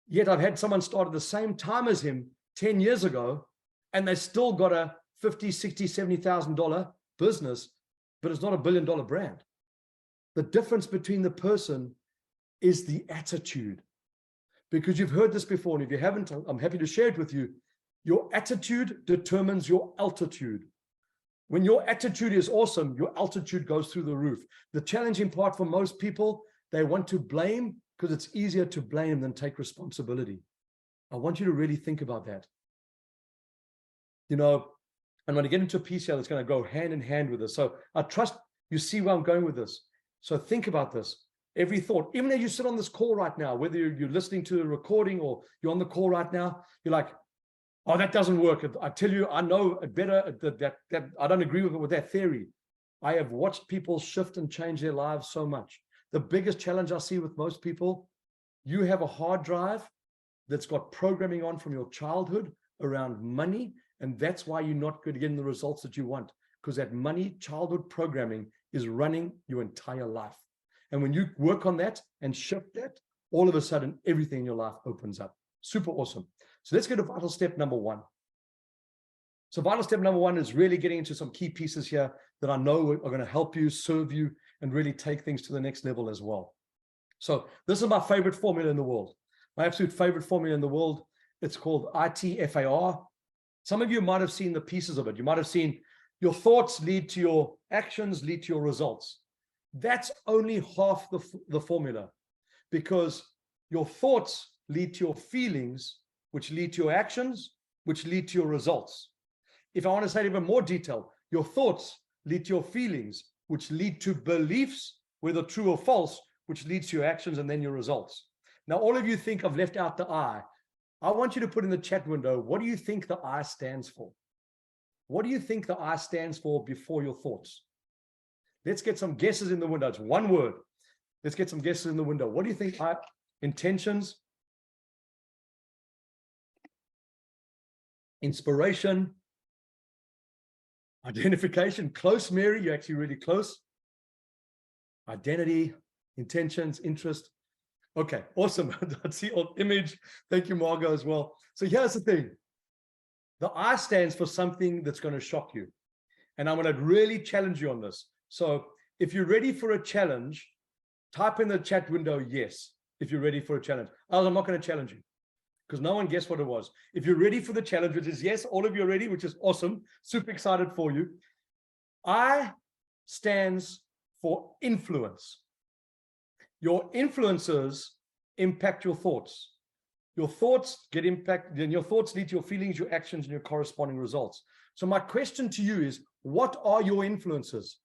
Yet I've had someone start at the same time as him 10 years ago, and they still got a $50,000, $60,000, $70,000 business, but it's not a $1 billion brand. The difference between the person is the attitude. Because you've heard this before, and if you haven't, I'm happy to share it with you. Your attitude determines your altitude. When your attitude is awesome, your altitude goes through the roof. The challenging part for most people, they want to blame because it's easier to blame than take responsibility. I want you to really think about that. I'm going to get into a piece here that's going to go hand in hand with this. So I trust you see where I'm going with this. So think about this. Every thought, even as you sit on this call right now, whether you're listening to a recording or you're on the call right now, you're like, oh, that doesn't work. I tell you, I know better that I don't agree with that theory. I have watched people shift and change their lives so much. The biggest challenge I see with most people, you have a hard drive that's got programming on from your childhood around money, and that's why you're not good at getting the results that you want, because that money childhood programming is running your entire life. And when you work on that and shift that, all of a sudden, everything in your life opens up. Super awesome. So let's go to vital step number one. So vital step number one is really getting into some key pieces here that I know are going to help you, serve you, and really take things to the next level as well. So this is my favorite formula in the world. My absolute favorite formula in the world. It's called ITFAR. Some of you might have seen the pieces of it. You might have seen your thoughts lead to your actions, lead to your results. That's only half the formula, because your thoughts lead to your feelings, which lead to your actions, which lead to your results. If I want to say it even more detail, your thoughts lead to your feelings, which lead to beliefs, whether true or false, which leads to your actions and then your results. Now, all of you think I've left out the I. I want you to put in the chat window, what do you think the I stands for? What do you think the I stands for before your thoughts? Let's get some guesses in the window. It's one word. Let's get some guesses in the window. What do you think? Intentions, inspiration, identification. Close, Mary. You're actually really close. Identity, intentions, interest. Okay, awesome. I see on image. Thank you, Margot, as well. So here's the thing. The I stands for something that's going to shock you. And I'm going to really challenge you on this. So if you're ready for a challenge, type in the chat window, yes, if you're ready for a challenge. Otherwise, I'm not going to challenge you. because no one guessed what it was. If you're ready for the challenge, which is yes, all of you are ready, which is awesome. Super excited for you. I stands for influence. Your influences impact your thoughts. Your thoughts get impacted, then your thoughts lead to your feelings, your actions, and your corresponding results. So my question to you is, what are your influences?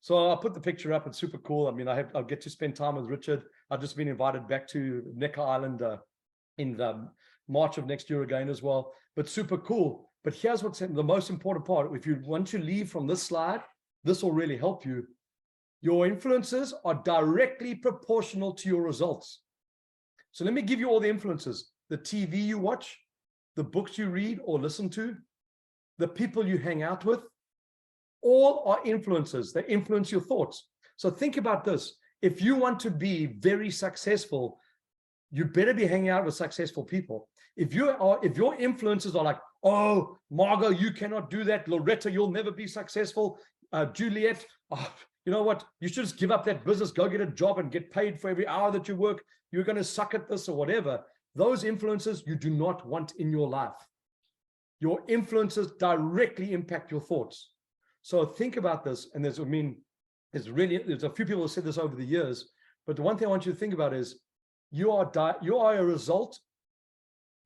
So I'll put the picture up. It's super cool. I mean, I'll get to spend time with Richard. I've just been invited back to Necker Island in the March of next year again as well, but super cool. But here's what's the most important part. If you want to leave from this slide, this will really help you. Your influences are directly proportional to your results. So let me give you all the influences: the TV you watch, the books you read or listen to, the people you hang out with, all are influences. They influence your thoughts. So think about this. If you want to be very successful, you better be hanging out with successful people. If your influences are like, oh, Margot, you cannot do that. Loretta, you'll never be successful. Juliet, oh, you know what? You should just give up that business, go get a job and get paid for every hour that you work. You're going to suck at this or whatever. Those influences you do not want in your life. Your influences directly impact your thoughts. So think about this. And there's a few people who said this over the years, but the one thing I want you to think about is you are a result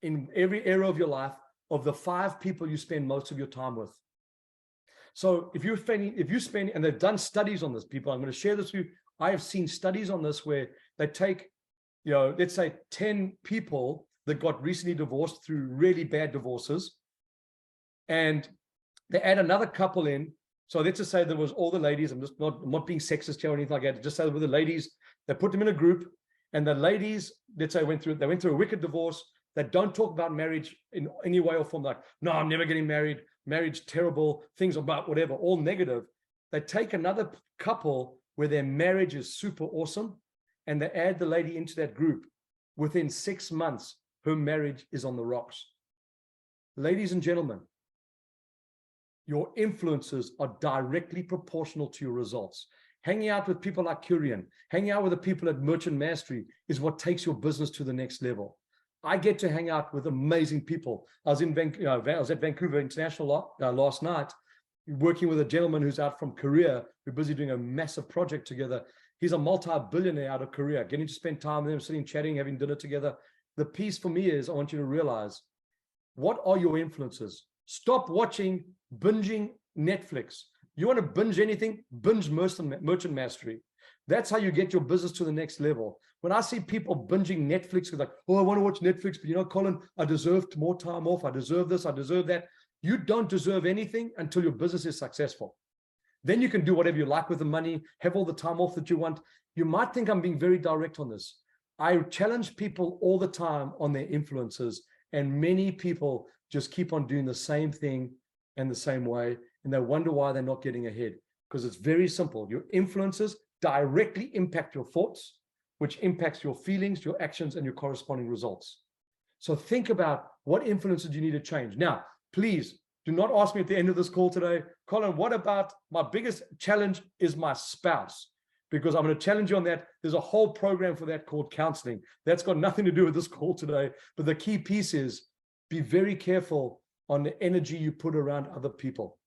in every area of your life of the 5 people you spend most of your time with. So if you spend, and they've done studies on this, people, I'm going to share this with you. I have seen studies on this where they take, let's say 10 people that got recently divorced through really bad divorces, and they add another couple in. So let's just say there was all the ladies. I'm not being sexist here or anything like that. Just say there were the ladies. They put them in a group, and the ladies, let's say, they went through a wicked divorce. They don't talk about marriage in any way or form. Like, no, I'm never getting married. Marriage terrible. Things about whatever, all negative. They take another couple where their marriage is super awesome, and they add the lady into that group. Within 6 months, her marriage is on the rocks. Ladies and gentlemen, your influences are directly proportional to your results. Hanging out with people like Kurian, hanging out with the people at Merchant Mastery is what takes your business to the next level. I get to hang out with amazing people. I was at Vancouver International last night, working with a gentleman who's out from Korea. We're busy doing a massive project together. He's a multi-billionaire out of Korea, getting to spend time with him, sitting, chatting, having dinner together. The piece for me is I want you to realize, what are your influences? Stop binging Netflix. You want to binge anything? Binge Merchant Mastery. That's how you get your business to the next level. When I see people binging Netflix, they're like, oh, I want to watch Netflix, but Colin, I deserve more time off. I deserve this. I deserve that. You don't deserve anything until your business is successful. Then you can do whatever you like with the money, have all the time off that you want. You might think I'm being very direct on this. I challenge people all the time on their influences, and many people just keep on doing the same thing and the same way, and they wonder why they're not getting ahead. Because it's very simple. Your influences directly impact your thoughts, which impacts your feelings, your actions, and your corresponding results. So think about what influences you need to change. Now, please do not ask me at the end of this call today, Colin, what about my biggest challenge is my spouse? Because I'm going to challenge you on that. There's a whole program for that called counseling. That's got nothing to do with this call today. But the key piece is be very careful on the energy you put around other people.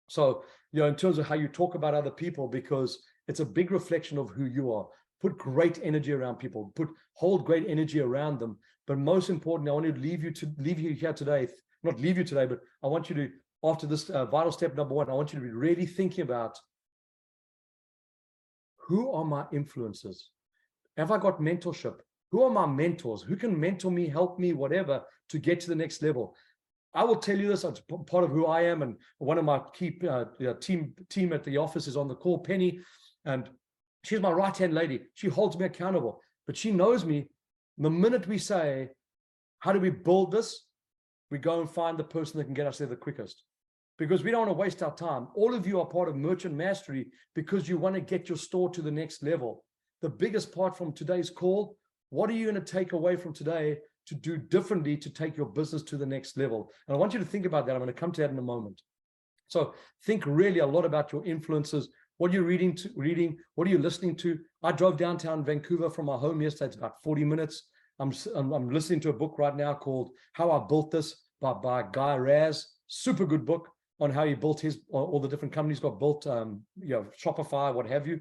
So, in terms of how you talk about other people, because it's a big reflection of who you are. Put great energy around people. Hold great energy around them. But most importantly, I want to leave you here today. Not leave you today, but I want you to, after this vital step number 1, I want you to be really thinking about, who are my influences? Have I got mentorship? Who are my mentors? Who can mentor me, help me, whatever, to get to the next level? I will tell you this, it's part of who I am, and one of my key team at the office is on the call, Penny, and she's my right-hand lady. She holds me accountable, but she knows me. The minute we say, how do we build this? We go and find the person that can get us there the quickest, because we don't want to waste our time. All of you are part of Merchant Mastery because you want to get your store to the next level. The biggest part from today's call, what are you going to take away from today to do differently to take your business to the next level? And I want you to think about that. I'm going to come to that in a moment. So think really a lot about your influences. What are you reading? What are you listening to? I drove downtown Vancouver from my home yesterday. It's about 40 minutes. I'm listening to a book right now called How I Built This by Guy Raz. Super good book on how he built his, all the different companies got built, Shopify, what have you.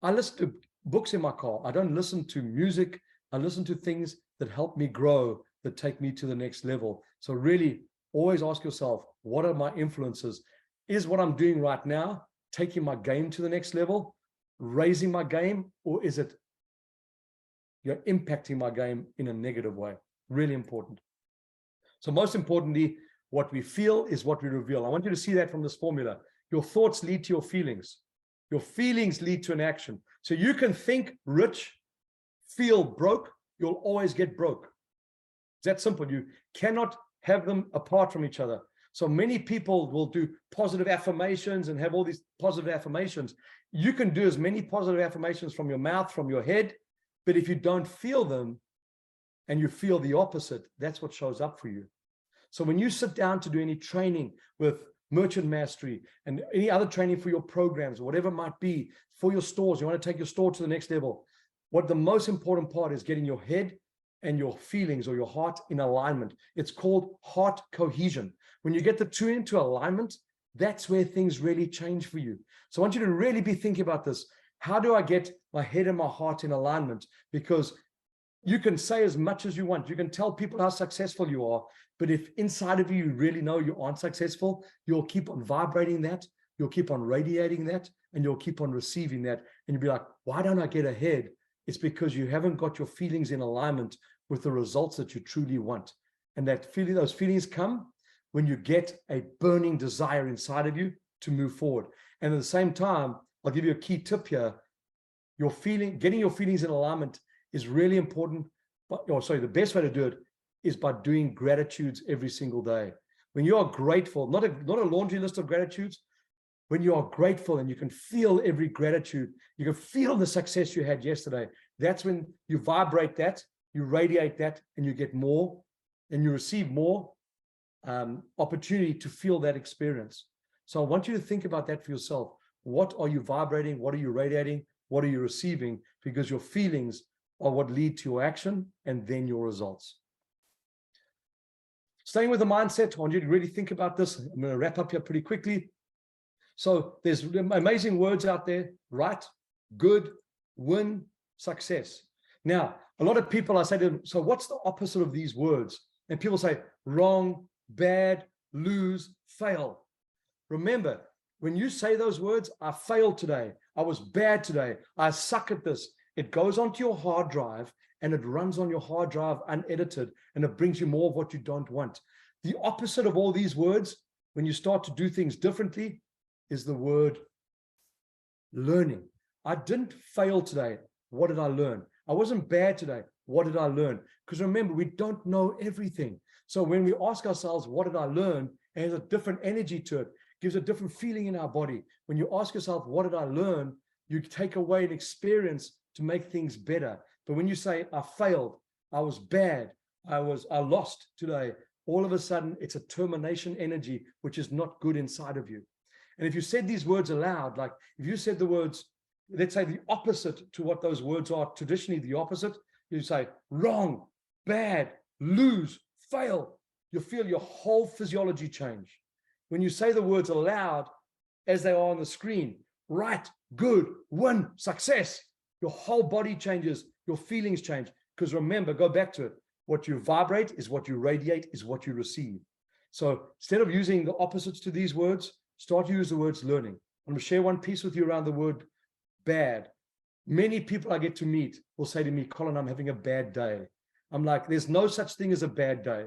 I listen to books in my car. I don't listen to music. I listen to things that help me grow, that take me to the next level. So really always ask yourself, what are my influences? Is what I'm doing right now taking my game to the next level, raising my game, or is it impacting my game in a negative way? Really important. So most importantly, what we feel is what we reveal. I want you to see that from this formula. Your thoughts lead to your feelings. Your feelings lead to an action. So you can think rich, feel broke, you'll always get broke. It's that simple. You cannot have them apart from each other. So many people will do positive affirmations and have all these positive affirmations. You can do as many positive affirmations from your mouth, from your head, but if you don't feel them and you feel the opposite, that's what shows up for you. So when you sit down to do any training with Merchant Mastery and any other training for your programs, or whatever it might be, for your stores, you want to take your store to the next level, what the most important part is getting your head and your feelings or your heart in alignment. It's called heart cohesion. When you get the two into alignment, that's where things really change for you. So I want you to really be thinking about this. How do I get my head and my heart in alignment? Because you can say as much as you want. You can tell people how successful you are, but if inside of you, you really know you aren't successful, you'll keep on vibrating that, you'll keep on radiating that, and you'll keep on receiving that. And you'll be like, why don't I get ahead? It's because you haven't got your feelings in alignment with the results that you truly want. And that feeling, those feelings come when you get a burning desire inside of you to move forward. And at the same time, I'll give you a key tip here. Getting your feelings in alignment is really important. The best way to do it is by doing gratitudes every single day. When you are grateful, not a laundry list of gratitudes, when you are grateful and you can feel every gratitude, you can feel the success you had yesterday, that's when you vibrate that, you radiate that, and you get more, and you receive more opportunity to feel that experience. So I want you to think about that for yourself. What are you vibrating? What are you radiating? What are you receiving? Because your feelings are what lead to your action and then your results. Staying with the mindset, I want you to really think about this. I'm going to wrap up here pretty quickly. So there's amazing words out there: right, good, win, success. Now, a lot of people, I say to them, so what's the opposite of these words? And people say wrong, bad, lose, fail. Remember, when you say those words, I failed today, I was bad today, I suck at this, it goes onto your hard drive and it runs on your hard drive unedited, and it brings you more of what you don't want. The opposite of all these words, when you start to do things differently, is the word learning. I didn't fail today. What did I learn? I wasn't bad today. What did I learn? Because remember, we don't know everything. So when we ask ourselves, what did I learn? It has a different energy to it, gives a different feeling in our body. When you ask yourself, what did I learn? You take away an experience to make things better. But when you say, I failed, I was bad, I lost today, all of a sudden it's a termination energy, which is not good inside of you. And if you said these words aloud, like if you said the words, let's say the opposite to what those words are, traditionally the opposite, you say wrong, bad, lose, fail, you feel your whole physiology change. When you say the words aloud, as they are on the screen, right, good, win, success, your whole body changes, your feelings change. Because remember, go back to it. What you vibrate is what you radiate, is what you receive. So instead of using the opposites to these words, start to use the words learning. I'm going to share one piece with you around the word bad. Many people I get to meet will say to me, Colin, I'm having a bad day. I'm like, there's no such thing as a bad day.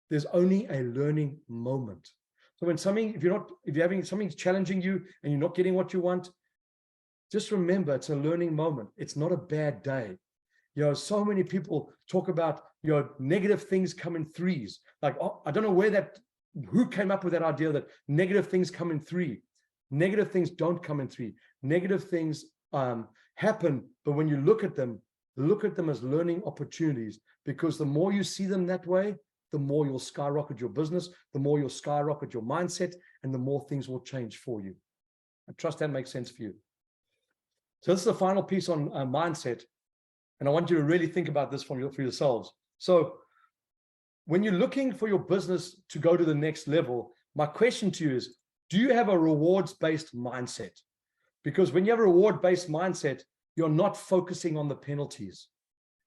There's only a learning moment. So when if you're having something challenging you and you're not getting what you want, just remember it's a learning moment. It's not a bad day. So many people talk about, negative things come in threes. Like, I don't know who came up with that idea that negative things come in three. Negative things don't come in three. Negative things happen, but when you look at them as learning opportunities, because the more you see them that way, the more you'll skyrocket your business, the more you'll skyrocket your mindset, and the more things will change for you. I trust that makes sense for you. So this is the final piece on mindset. And I want you to really think about this for yourselves. So when you're looking for your business to go to the next level, my question to you is, do you have a rewards-based mindset? Because when you have a reward-based mindset, you're not focusing on the penalties.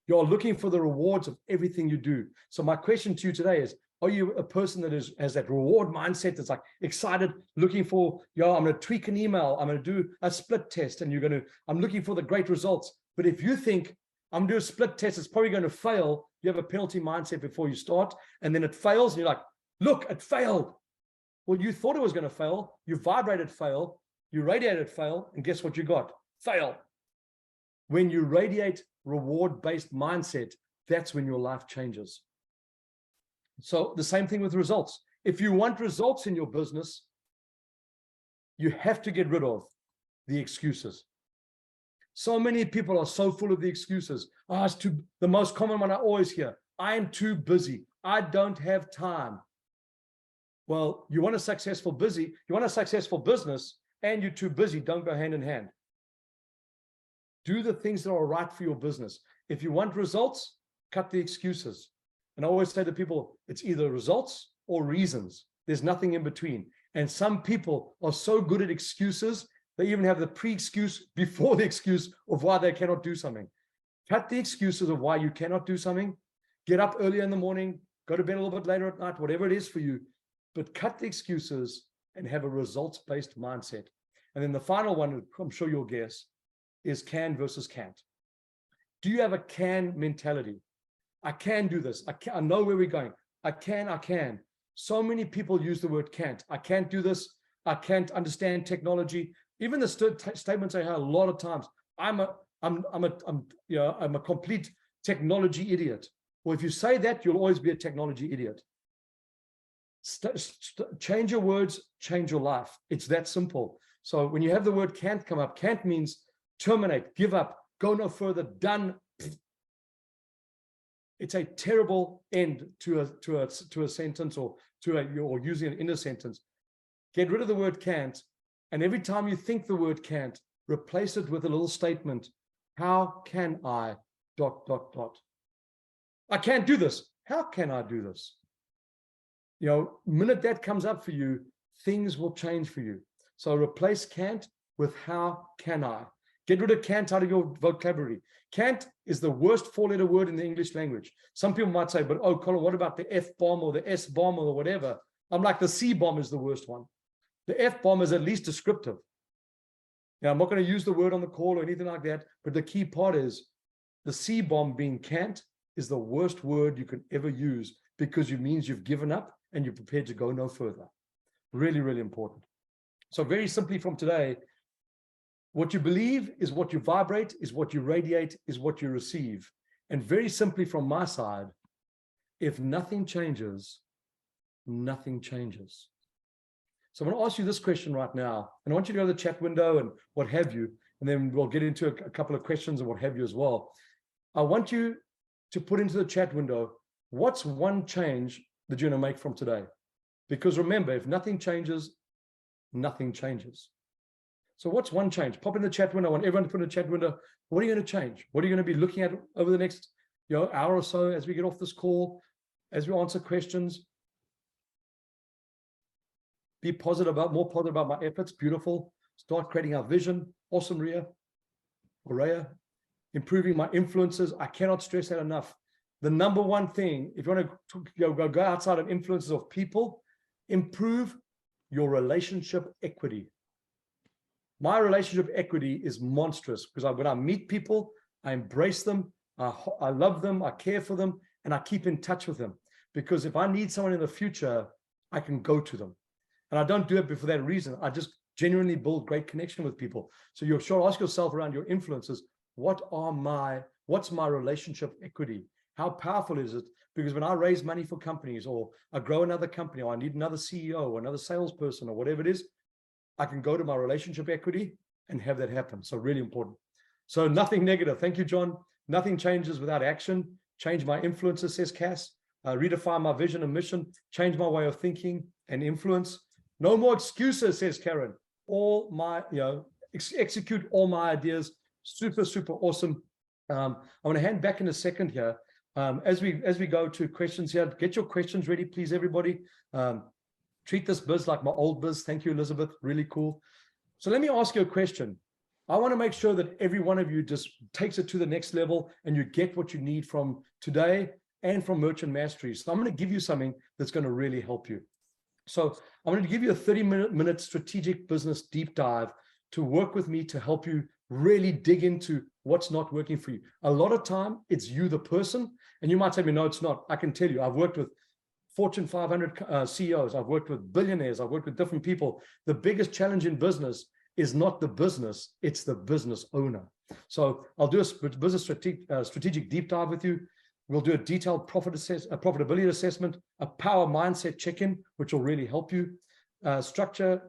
You're looking for the rewards of everything you do. So my question to you today is, are you a person that has that reward mindset that's like excited, looking for, I'm going to tweak an email, I'm going to do a split test, and I'm looking for the great results. But if you think I'm going to do a split test, it's probably going to fail, you have a penalty mindset before you start, and then it fails, and you're like, look, it failed. Well, you thought it was going to fail, you vibrated fail, you radiated fail, and guess what you got? Fail. When you radiate reward-based mindset, that's when your life changes. So the same thing with results. If you want results in your business, you have to get rid of the excuses. So many people are so full of the excuses. Oh, it's too, the most common one I always hear, I am too busy. I don't have time. Well, you want a successful business, and you're too busy, don't go hand in hand. Do the things that are right for your business. If you want results, cut the excuses. And I always say to people, it's either results or reasons. There's nothing in between. And some people are so good at excuses, they even have the pre-excuse before the excuse of why they cannot do something. Cut the excuses of why you cannot do something. Get up early in the morning, go to bed a little bit later at night, whatever it is for you. But cut the excuses and have a results-based mindset. And then the final one, I'm sure you'll guess, is can versus can't. Do you have a can mentality? I can do this. I know where we're going. I can. So many people use the word can't. I can't do this. I can't understand technology. Even the statements I hear a lot of times, I'm a complete technology idiot. Well, if you say that, you'll always be a technology idiot. Change your words, change your life. It's that simple. So when you have the word can't come up, can't means terminate, give up, go no further, done. It's a terrible end to a sentence, or you're using it in a sentence. Get rid of the word can't, and every time you think the word can't, replace it with a little statement. How can I ... I can't do this. How can I do this? Minute that comes up for you, things will change for you. So replace can't with how can I. Get rid of can't out of your vocabulary. Can't is the worst four-letter word in the English language. Some people might say, but oh, Colin, what about the F-bomb or the S-bomb or whatever? I'm like, the C-bomb is the worst one. The F-bomb is at least descriptive. Now, I'm not going to use the word on the call or anything like that, but the key part is the C-bomb being can't is the worst word you can ever use, because it means you've given up and you're prepared to go no further. Really, really important. So very simply from today, what you believe is what you vibrate, is what you radiate, is what you receive. And very simply from my side, if nothing changes, nothing changes. So I'm going to ask you this question right now, and I want you to go to the chat window and what have you, and then we'll get into a couple of questions and what have you as well. I want you to put into the chat window, what's one change that you're going to make from today? Because remember, if nothing changes, nothing changes. So what's one change? Pop in the chat window. I want everyone to put in the chat window. What are you going to change? What are you going to be looking at over the next hour or so as we get off this call, as we answer questions? Be positive more positive about my efforts. Beautiful. Start creating our vision. Awesome, Rhea. Improving my influences. I cannot stress that enough. The number one thing, if you want to go outside of influences of people, improve your relationship equity. My relationship equity is monstrous, because when I meet people, I embrace them, I love them, I care for them, and I keep in touch with them. Because if I need someone in the future, I can go to them. And I don't do it for that reason. I just genuinely build great connection with people. So you should ask yourself around your influences, what's my relationship equity? How powerful is it? Because when I raise money for companies, or I grow another company, or I need another CEO or another salesperson or whatever it is, I can go to my relationship equity and have that happen. So really important. So nothing negative. Thank you, John. Nothing changes without action. Change my influences, says Cass. Redefine my vision and mission. Change my way of thinking and influence. No more excuses, says Karen. All my, execute all my ideas. Super, super awesome. I'm going to hand back in a second here. As we go to questions here, get your questions ready, please, everybody. Treat this biz like my old biz. Thank you, Elizabeth. Really cool. So let me ask you a question. I want to make sure that every one of you just takes it to the next level and you get what you need from today and from Merchant Mastery. So I'm going to give you something that's going to really help you. So I'm going to give you a 30-minute strategic business deep dive to work with me to help you really dig into what's not working for you. A lot of time, it's you, the person, and you might say, no, it's not. I can tell you, I've worked with Fortune 500 CEOs. I've worked with billionaires. I've worked with different people. The biggest challenge in business is not the business, it's the business owner. So I'll do a business strategic deep dive with you. We'll do a detailed profitability assessment, a power mindset check-in, which will really help you. Structure,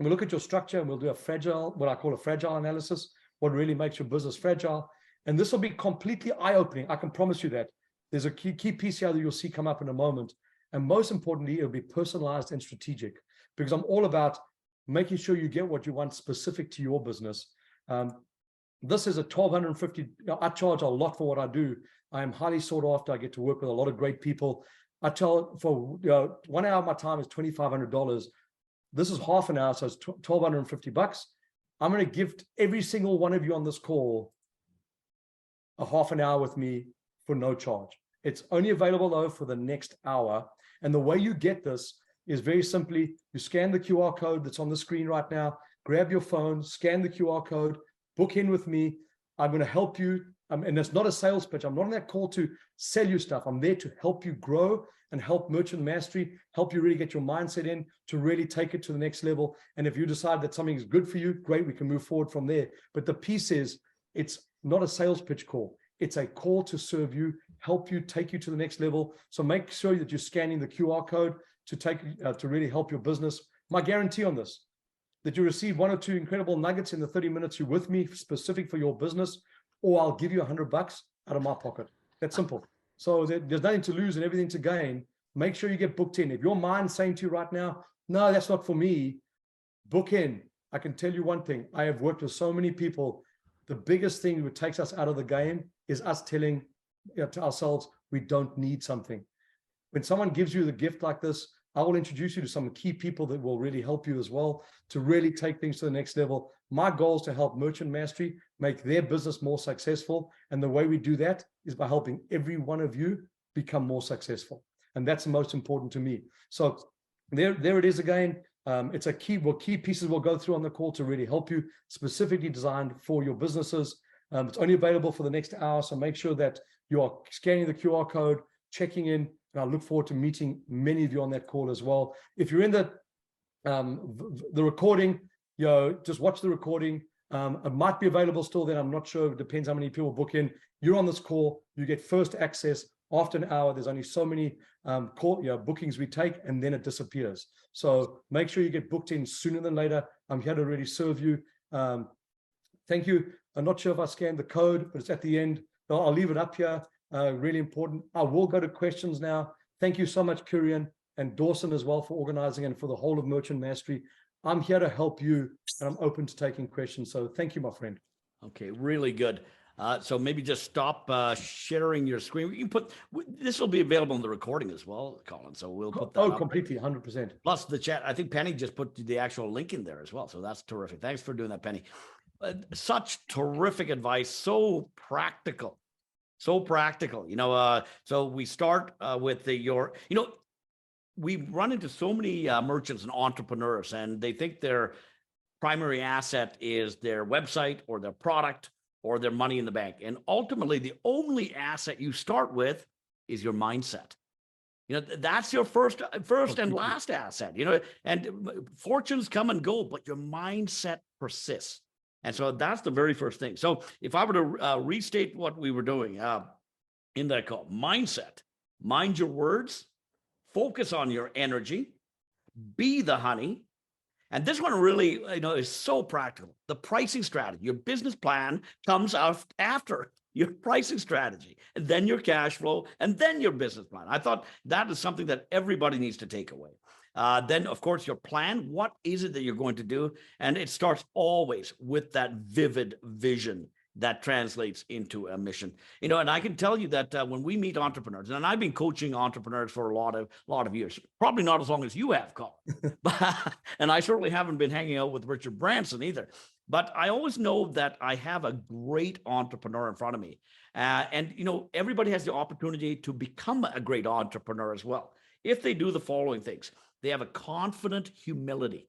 we'll look at your structure and we'll do a fragile, what I call a fragile analysis, what really makes your business fragile. And this will be completely eye-opening. I can promise you that. There's a key piece here that you'll see come up in a moment. And most importantly, it'll be personalized and strategic, because I'm all about making sure you get what you want specific to your business. This is a $1,250. I charge a lot for what I do. I am highly sought after. I get to work with a lot of great people. I tell for 1 hour of my time is $2,500. This is half an hour, so it's $1,250. I'm going to give every single one of you on this call a half an hour with me for no charge. It's only available though for the next hour. And the way you get this is very simply, you scan the QR code that's on the screen right now, grab your phone, scan the QR code, book in with me. I'm going to help you. And it's not a sales pitch. I'm not on that call to sell you stuff. I'm there to help you grow and help Merchant Mastery, help you really get your mindset in to really take it to the next level. And if you decide that something is good for you, great, we can move forward from there. But the piece is, it's not a sales pitch call. It's a call to serve you, help you, take you to the next level. So make sure that you're scanning the QR code to take to really help your business. My guarantee on this, that you receive 1 or 2 incredible nuggets in the 30 minutes you're with me, specific for your business, or I'll give you $100 out of my pocket. That's simple. So there's nothing to lose and everything to gain. Make sure you get booked in. If your mind's saying to you right now, no, that's not for me, book in. I can tell you one thing. I have worked with so many people. The biggest thing that takes us out of the game is us telling to ourselves, we don't need something. When someone gives you the gift like this, I will introduce you to some key people that will really help you as well to really take things to the next level. My goal is to help Merchant Mastery make their business more successful. And the way we do that is by helping every one of you become more successful. And that's the most important to me. So there it is again. It's a key pieces we'll go through on the call to really help you, specifically designed for your businesses. It's only available for the next hour. So make sure that you are scanning the QR code, checking in, and I look forward to meeting many of you on that call as well. If you're in the recording, just watch the recording. It might be available still then. I'm not sure. It depends how many people book in. You're on this call. You get first access after an hour. There's only so many bookings we take, and then it disappears. So make sure you get booked in sooner than later. I'm here to really serve you. Thank you. I'm not sure if I scanned the code, but it's at the end. I'll leave it up here. Really important. I will go to questions now. Thank you so much, Kurian and Dawson as well for organizing and for the whole of Merchant Mastery. I'm here to help you, and I'm open to taking questions. So thank you, my friend. Okay, really good. So maybe just stop sharing your screen. You can put this will be available in the recording as well, Colin. So we'll put that. Oh, completely, 100%. Plus the chat. I think Penny just put the actual link in there as well. So that's terrific. Thanks for doing that, Penny. Such terrific advice. So practical. So practical. So we start with we run into so many merchants and entrepreneurs, and they think their primary asset is their website or their product or their money in the bank. And ultimately, the only asset you start with is your mindset. That's your first and last asset, and fortunes come and go, but your mindset persists. And so that's the very first thing. So if I were to restate what we were doing in that call, mindset, mind your words, focus on your energy, be the honey. And this one really, is so practical. The pricing strategy, your business plan comes out after your pricing strategy, and then your cash flow, and then your business plan. I thought that is something that everybody needs to take away. Then, of course, your plan. What is it that you're going to do? And it starts always with that vivid vision that translates into a mission. You know, and I can tell you that when we meet entrepreneurs, and I've been coaching entrepreneurs for a lot of years, probably not as long as you have, Colin, and I certainly haven't been hanging out with Richard Branson either. But I always know that I have a great entrepreneur in front of me. And, you know, everybody has the opportunity to become a great entrepreneur as well. If they do the following things, they have a confident humility.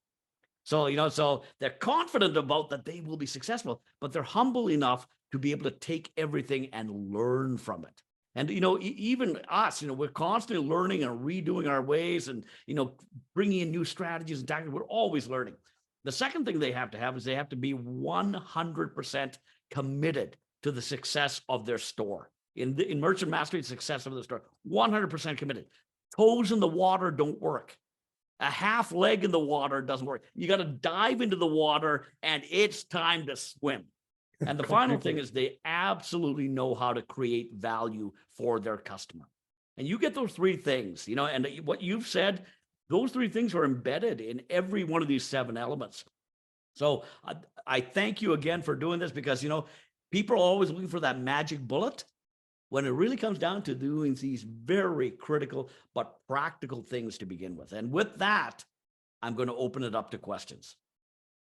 So, you know, so they're confident about that they will be successful, but they're humble enough to be able to take everything and learn from it. And, you know, even us, you know, we're constantly learning and redoing our ways and, you know, bringing in new strategies and tactics. We're always learning. The second thing they have to have is they have to be 100% committed to the success of their store. In Merchant Mastery, the success of the store, 100% committed. Toes in the water don't work. A half leg in the water doesn't work. You got to dive into the water and it's time to swim. And the final thing is they absolutely know how to create value for their customer. And you get those three things, you know, and what you've said, those three things are embedded in every one of these 7 elements. So I thank you again for doing this because, you know, people are always looking for that magic bullet when it really comes down to doing these very critical but practical things to begin with. And with that, I'm going to open it up to questions.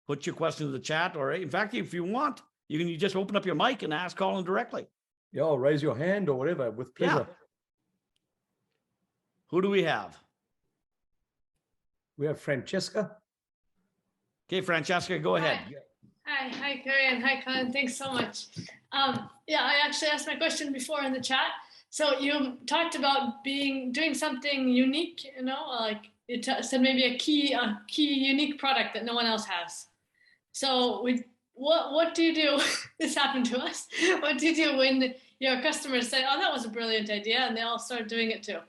Put your question in the chat, or in fact, if you want, you can just open up your mic and ask Colin directly. Yeah, or raise your hand or whatever, with pleasure. Yeah. Who do we have? We have Francesca. Okay, Francesca, go ahead. Hi, Carrie, and hi, Colin. Thanks so much. Yeah, I actually asked my question before in the chat. So you talked about doing something unique, you know, like you said maybe a key unique product that no one else has. So what do you do? This happened to us. What do you do when your customers say, "Oh, that was a brilliant idea," and they all start doing it too?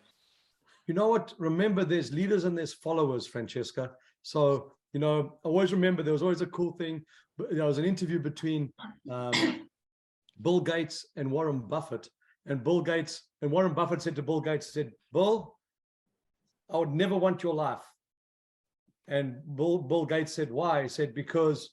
You know what? Remember, there's leaders and there's followers, Francesca. So, you know, always remember there was always a cool thing. There was an interview between Bill Gates and Warren Buffett. And Warren Buffett said to Bill Gates, said, "Bill, I would never want your life." And Bill Gates said, "Why?" He said, "Because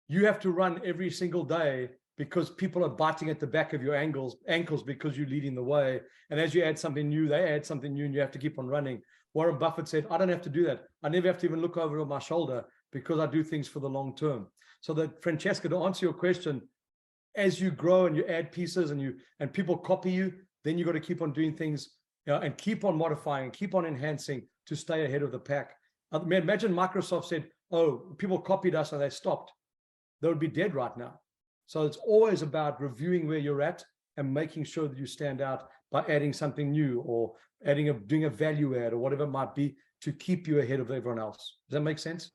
you have to run every single day because people are biting at the back of your ankles because you're leading the way. And as you add something new, they add something new and you have to keep on running." Warren Buffett said, "I don't have to do that. I never have to even look over my shoulder because I do things for the long term." So that, Francesca, to answer your question, as you grow and you add pieces and people copy you, then you got to keep on doing things, you know, and keep on modifying and keep on enhancing to stay ahead of the pack. Imagine Microsoft said, "Oh, people copied us and they stopped." They would be dead right now. So it's always about reviewing where you're at and making sure that you stand out by adding something new or doing a value add or whatever it might be to keep you ahead of everyone else. Does that make sense?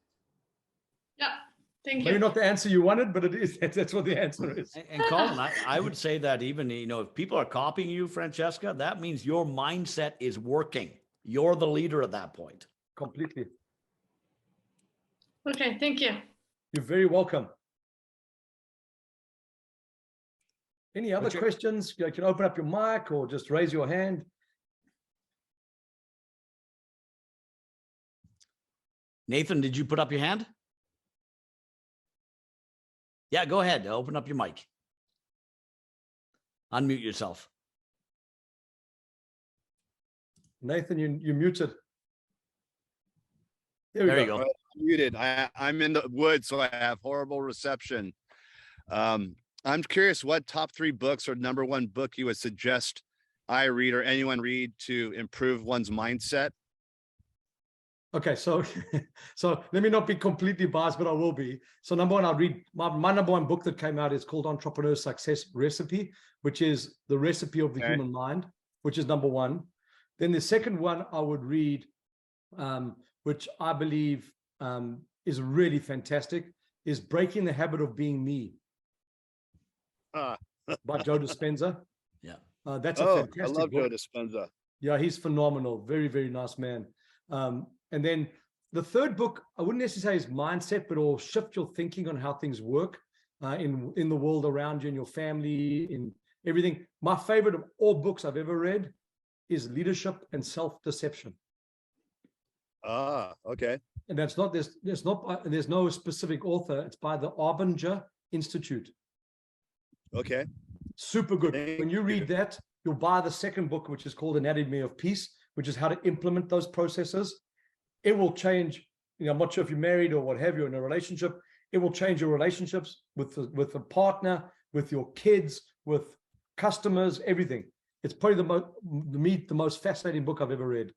Yeah, thank you. Maybe not the answer you wanted, but it is. That's what the answer is. And Colin, I would say that even, you know, if people are copying you, Francesca, that means your mindset is working. You're the leader at that point. Completely. Okay, thank you. You're very welcome. Any other questions? You can open up your mic or just raise your hand. Nathan, did you put up your hand? Yeah, go ahead. Open up your mic. Unmute yourself. Nathan, you're muted. There you go. Muted. I'm in the woods, so I have horrible reception. I'm curious what top 3 books or #1 book you would suggest I read or anyone read to improve one's mindset. Okay, so let me not be completely biased, but I will be. So #1, I'll read my #1 book that came out is called Entrepreneur Success Recipe, which is the recipe of the human mind, which is #1. Then the second one I would read, which I believe is really fantastic, is Breaking the Habit of Being Me by Joe Dispenza. Yeah, that's a fantastic I love book. Joe Dispenza. Yeah, he's phenomenal. Very, very nice man. And then the third book, I wouldn't necessarily say is mindset, but will shift your thinking on how things work in the world around you, in your family, in everything. My favorite of all books I've ever read is Leadership and Self-Deception. Okay. And that's not there's no specific author. It's by the Arbinger Institute. Okay. Super good. Thank When you read that, you'll buy the second book, which is called Anatomy of Peace, which is how to implement those processes. It will change. I'm not sure if you're married or what have you in a relationship. It will change your relationships with a partner, with your kids, with customers, everything. It's probably the most fascinating book I've ever read.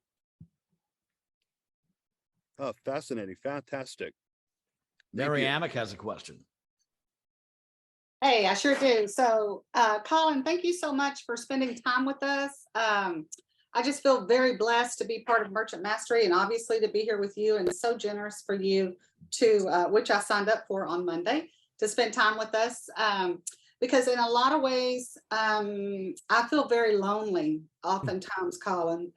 Oh, fascinating. Fantastic. Thank Mary you. Amick has a question. Hey, I sure do. So, Colin, thank you so much for spending time with us. I just feel very blessed to be part of Merchant Mastery and obviously to be here with you, and so generous for you to, which I signed up for on Monday, to spend time with us. Because in a lot of ways, I feel very lonely oftentimes, Colin.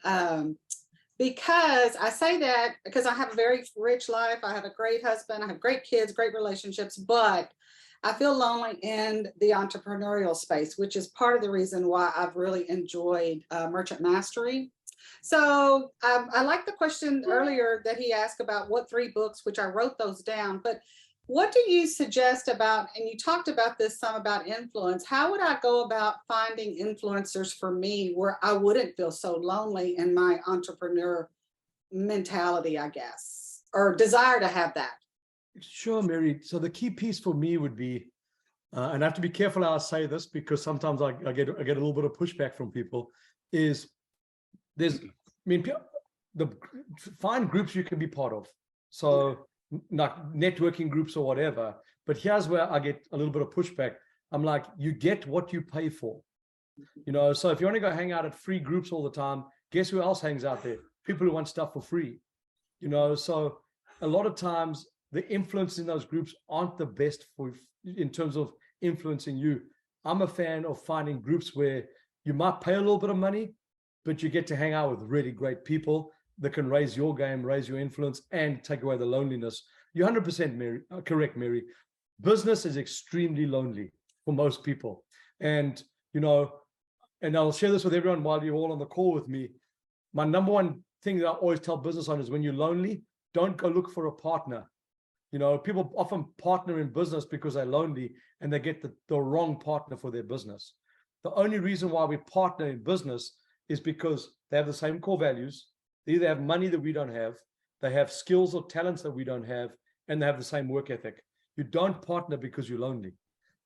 Because I say that because I have a very rich life. I have a great husband. I have great kids, great relationships, but I feel lonely in the entrepreneurial space, which is part of the reason why I've really enjoyed Merchant Mastery. So I like the question earlier that he asked about what 3 books, which I wrote those down, but what do you suggest about, and you talked about this some about influence, how would I go about finding influencers for me where I wouldn't feel so lonely in my entrepreneur mentality, I guess, or desire to have that? Sure, Mary. So the key piece for me would be, and I have to be careful how I say this because sometimes I get a little bit of pushback from people, is find groups you can be part of. So not networking groups or whatever, but here's where I get a little bit of pushback. I'm like, you get what you pay for. So if you want to go hang out at free groups all the time, guess who else hangs out there? People who want stuff for free. So a lot of times the influence in those groups aren't the best in terms of influencing you. I'm a fan of finding groups where you might pay a little bit of money, but you get to hang out with really great people that can raise your game, raise your influence, and take away the loneliness. You're 100% correct, Mary. Business is extremely lonely for most people. And, and I'll share this with everyone while you're all on the call with me. My number one thing that I always tell business owners, when you're lonely, don't go look for a partner. People often partner in business because they're lonely and they get the wrong partner for their business. The only reason why we partner in business is because they have the same core values. They either have money that we don't have, they have skills or talents that we don't have, and they have the same work ethic. You don't partner because you're lonely,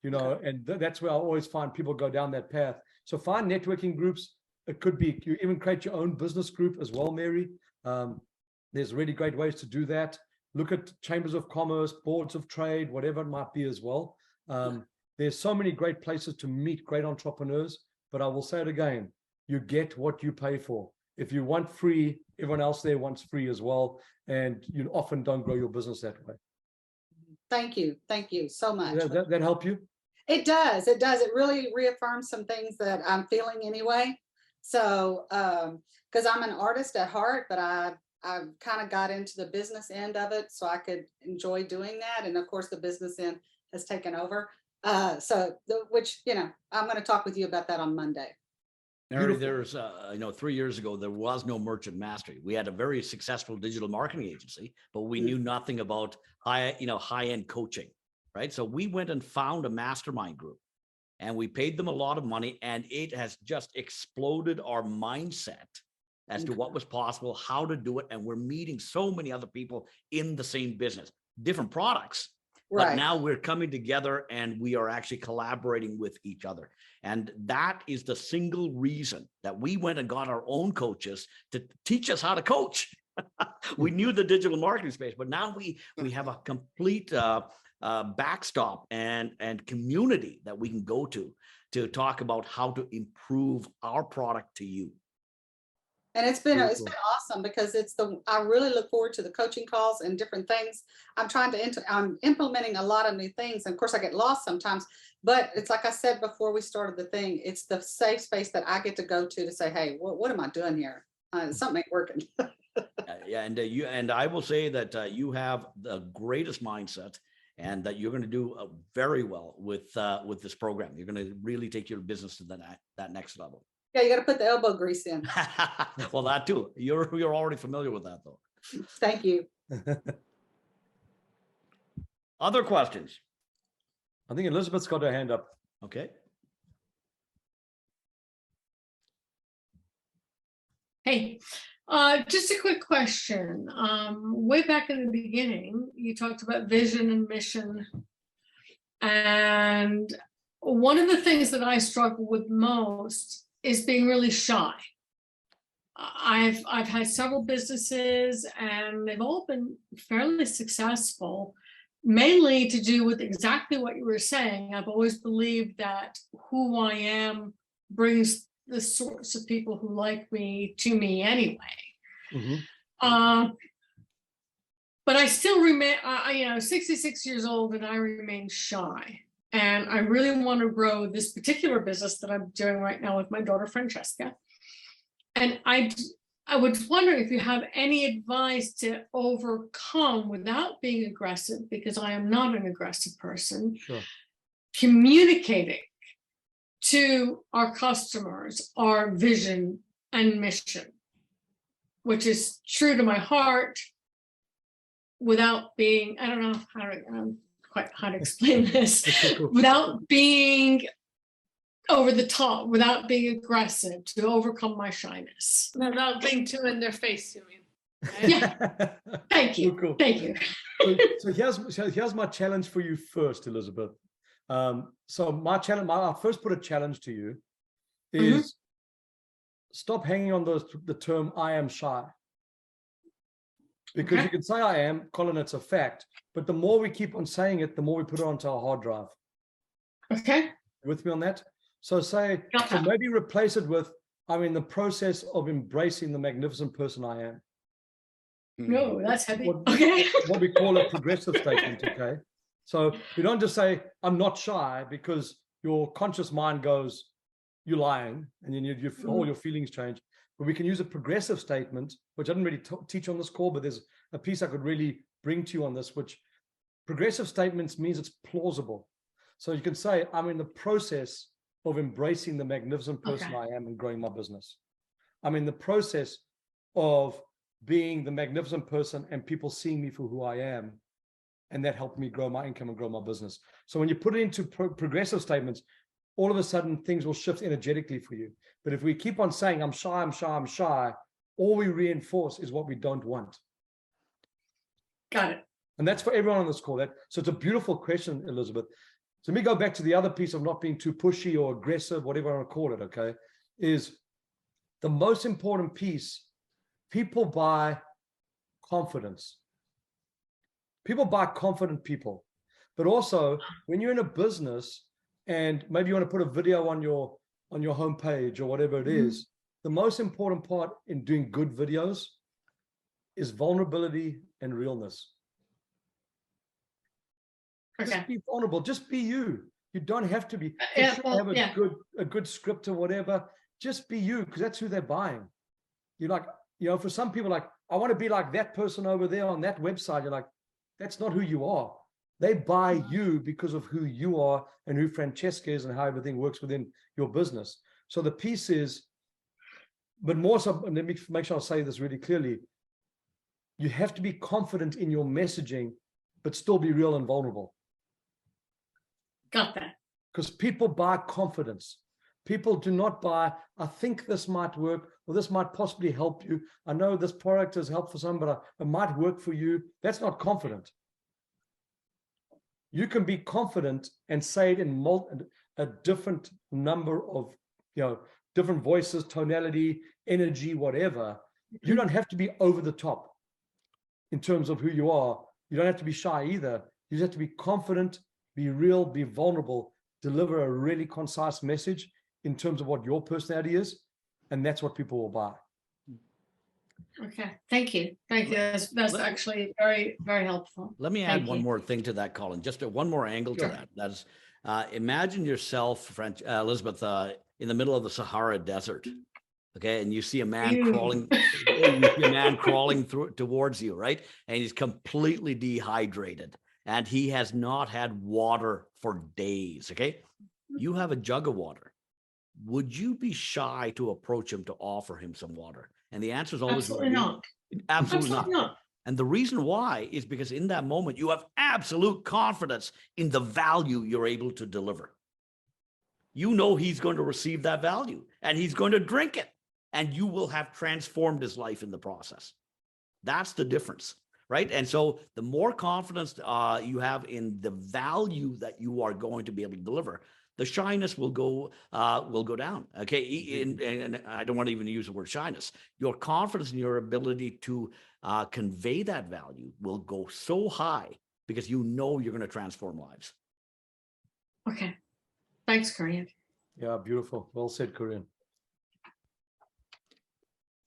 and that's where I always find people go down that path. So find networking groups. It could be, you even create your own business group as well, Mary. There's really great ways to do that. Look at chambers of commerce, boards of trade, whatever it might be as well. There's so many great places to meet great entrepreneurs, but I will say it again, you get what you pay for. If you want free, everyone else there wants free as well. And you often don't grow your business that way. Thank you. Thank you so much. That help you? It does. It does. It really reaffirms some things that I'm feeling anyway. So, because I'm an artist at heart, but I kind of got into the business end of it so I could enjoy doing that. And of course, the business end has taken over. Which, I'm going to talk with you about that on Monday. Mary, there's, 3 years ago, there was no Merchant Mastery. We had a very successful digital marketing agency, but we knew nothing about high-end coaching, right? So we went and found a mastermind group and we paid them a lot of money, and it has just exploded our mindset as to what was possible, how to do it. And we're meeting so many other people in the same business, different products. Right. But now we're coming together and we are actually collaborating with each other. And that is the single reason that we went and got our own coaches to teach us how to coach. We knew the digital marketing space, but now we have a complete backstop and community that we can go to talk about how to improve our product to you. And it's been awesome because I really look forward to the coaching calls and different things. I'm implementing a lot of new things. And of course I get lost sometimes, but it's like I said before we started the thing, it's the safe space that I get to go to say, hey, what am I doing here? Something ain't working. And I will say that you have the greatest mindset, and that you're going to do very well with this program. You're going to really take your business to that next level. Yeah, you got to put the elbow grease in. Well, that too. You're already familiar with that, though. Thank you. Other questions? I think Elizabeth's got her hand up. Okay. Hey, just a quick question. Way back in the beginning, you talked about vision and mission. And one of the things that I struggle with most is being really shy. I've had several businesses and they've all been fairly successful, mainly to do with exactly what you were saying. I've always believed that who I am brings the sorts of people who like me to me anyway. Mhm. But I still remain, 66 years old and I remain shy. And I really want to grow this particular business that I'm doing right now with my daughter, Francesca. And I was wondering if you have any advice to overcome without being aggressive, because I am not an aggressive person, Sure. communicating to our customers our vision and mission, which is true to my heart without being, I don't know how to explain this, without being over the top, without being aggressive, to overcome my shyness. Without being too in their face, you mean? Right? Yeah. Thank you. Cool. Thank you. So here's my challenge for you first, Elizabeth. So my challenge, I first put a challenge to you is stop hanging on the term "I am shy," because you can say "I am," Colin, it's a fact, but the more we keep on saying it, the more we put it onto our hard drive. Okay. With me on that? So so maybe replace it with, "I'm in the process of embracing the magnificent person I am." No, that's heavy. What we call a progressive statement, okay? So we don't just say, "I'm not shy," because your conscious mind goes, "You're lying," and then all your feelings change. But we can use a progressive statement, which I didn't really teach on this call, but there's a piece I could really bring to you on this, which progressive statements means it's plausible. So you can say, "I'm in the process of embracing the magnificent person I am and growing my business. I'm in the process of being the magnificent person and people seeing me for who I am. And that helped me grow my income and grow my business." So when you put it into progressive statements, all of a sudden things will shift energetically for you. But if we keep on saying, "I'm shy, I'm shy, I'm shy," all we reinforce is what we don't want. Got it. And that's for everyone on this call. So it's a beautiful question, Elizabeth. So let me go back to the other piece of not being too pushy or aggressive, whatever I want to call it, okay, is the most important piece. People buy confidence. People buy confident people. But also, when you're in a business and maybe you want to put a video on your homepage or whatever it is, the most important part in doing good videos is vulnerability and realness. Just be vulnerable. Just be you. You don't have to be. Have a good script or whatever. Just be you, because that's who they're buying. You're like, for some people, like, "I want to be like that person over there on that website." You're like, that's not who you are. They buy you because of who you are and who Francesca is and how everything works within your business. So the piece is, but more so, and let me make sure I say this really clearly. You have to be confident in your messaging, but still be real and vulnerable. Got that. Because people buy confidence. People do not buy, "I think this might work," or "this might possibly help you. I know this product has helped for some, but it might work for you." That's not confident. You can be confident and say it in a different number of, different voices, tonality, energy, whatever. You don't have to be over the top in terms of who you are. You don't have to be shy either. You just have to be confident, be real, be vulnerable, deliver a really concise message in terms of what your personality is, and that's what people will buy. Okay, thank you. That's actually very, very helpful. Let me add one more thing to that, Colin. Just one more angle to that. That is, imagine yourself, Elizabeth, in the middle of the Sahara Desert. Okay, and you see a man crawling through towards you, right? And he's completely dehydrated, and he has not had water for days. Okay, you have a jug of water. Would you be shy to approach him to offer him some water? And the answer is always absolutely not. Absolutely not. And the reason why is because in that moment, you have absolute confidence in the value you're able to deliver. You know he's going to receive that value and he's going to drink it. and you will have transformed his life in the process. That's the difference, right? And so the more confidence you have in the value that you are going to be able to deliver, the shyness will go down. Okay, and I don't want to even use the word shyness. Your confidence in your ability to convey that value will go so high because you know you're going to transform lives. Okay. Thanks, Korean. Yeah, beautiful. Well said, Korean.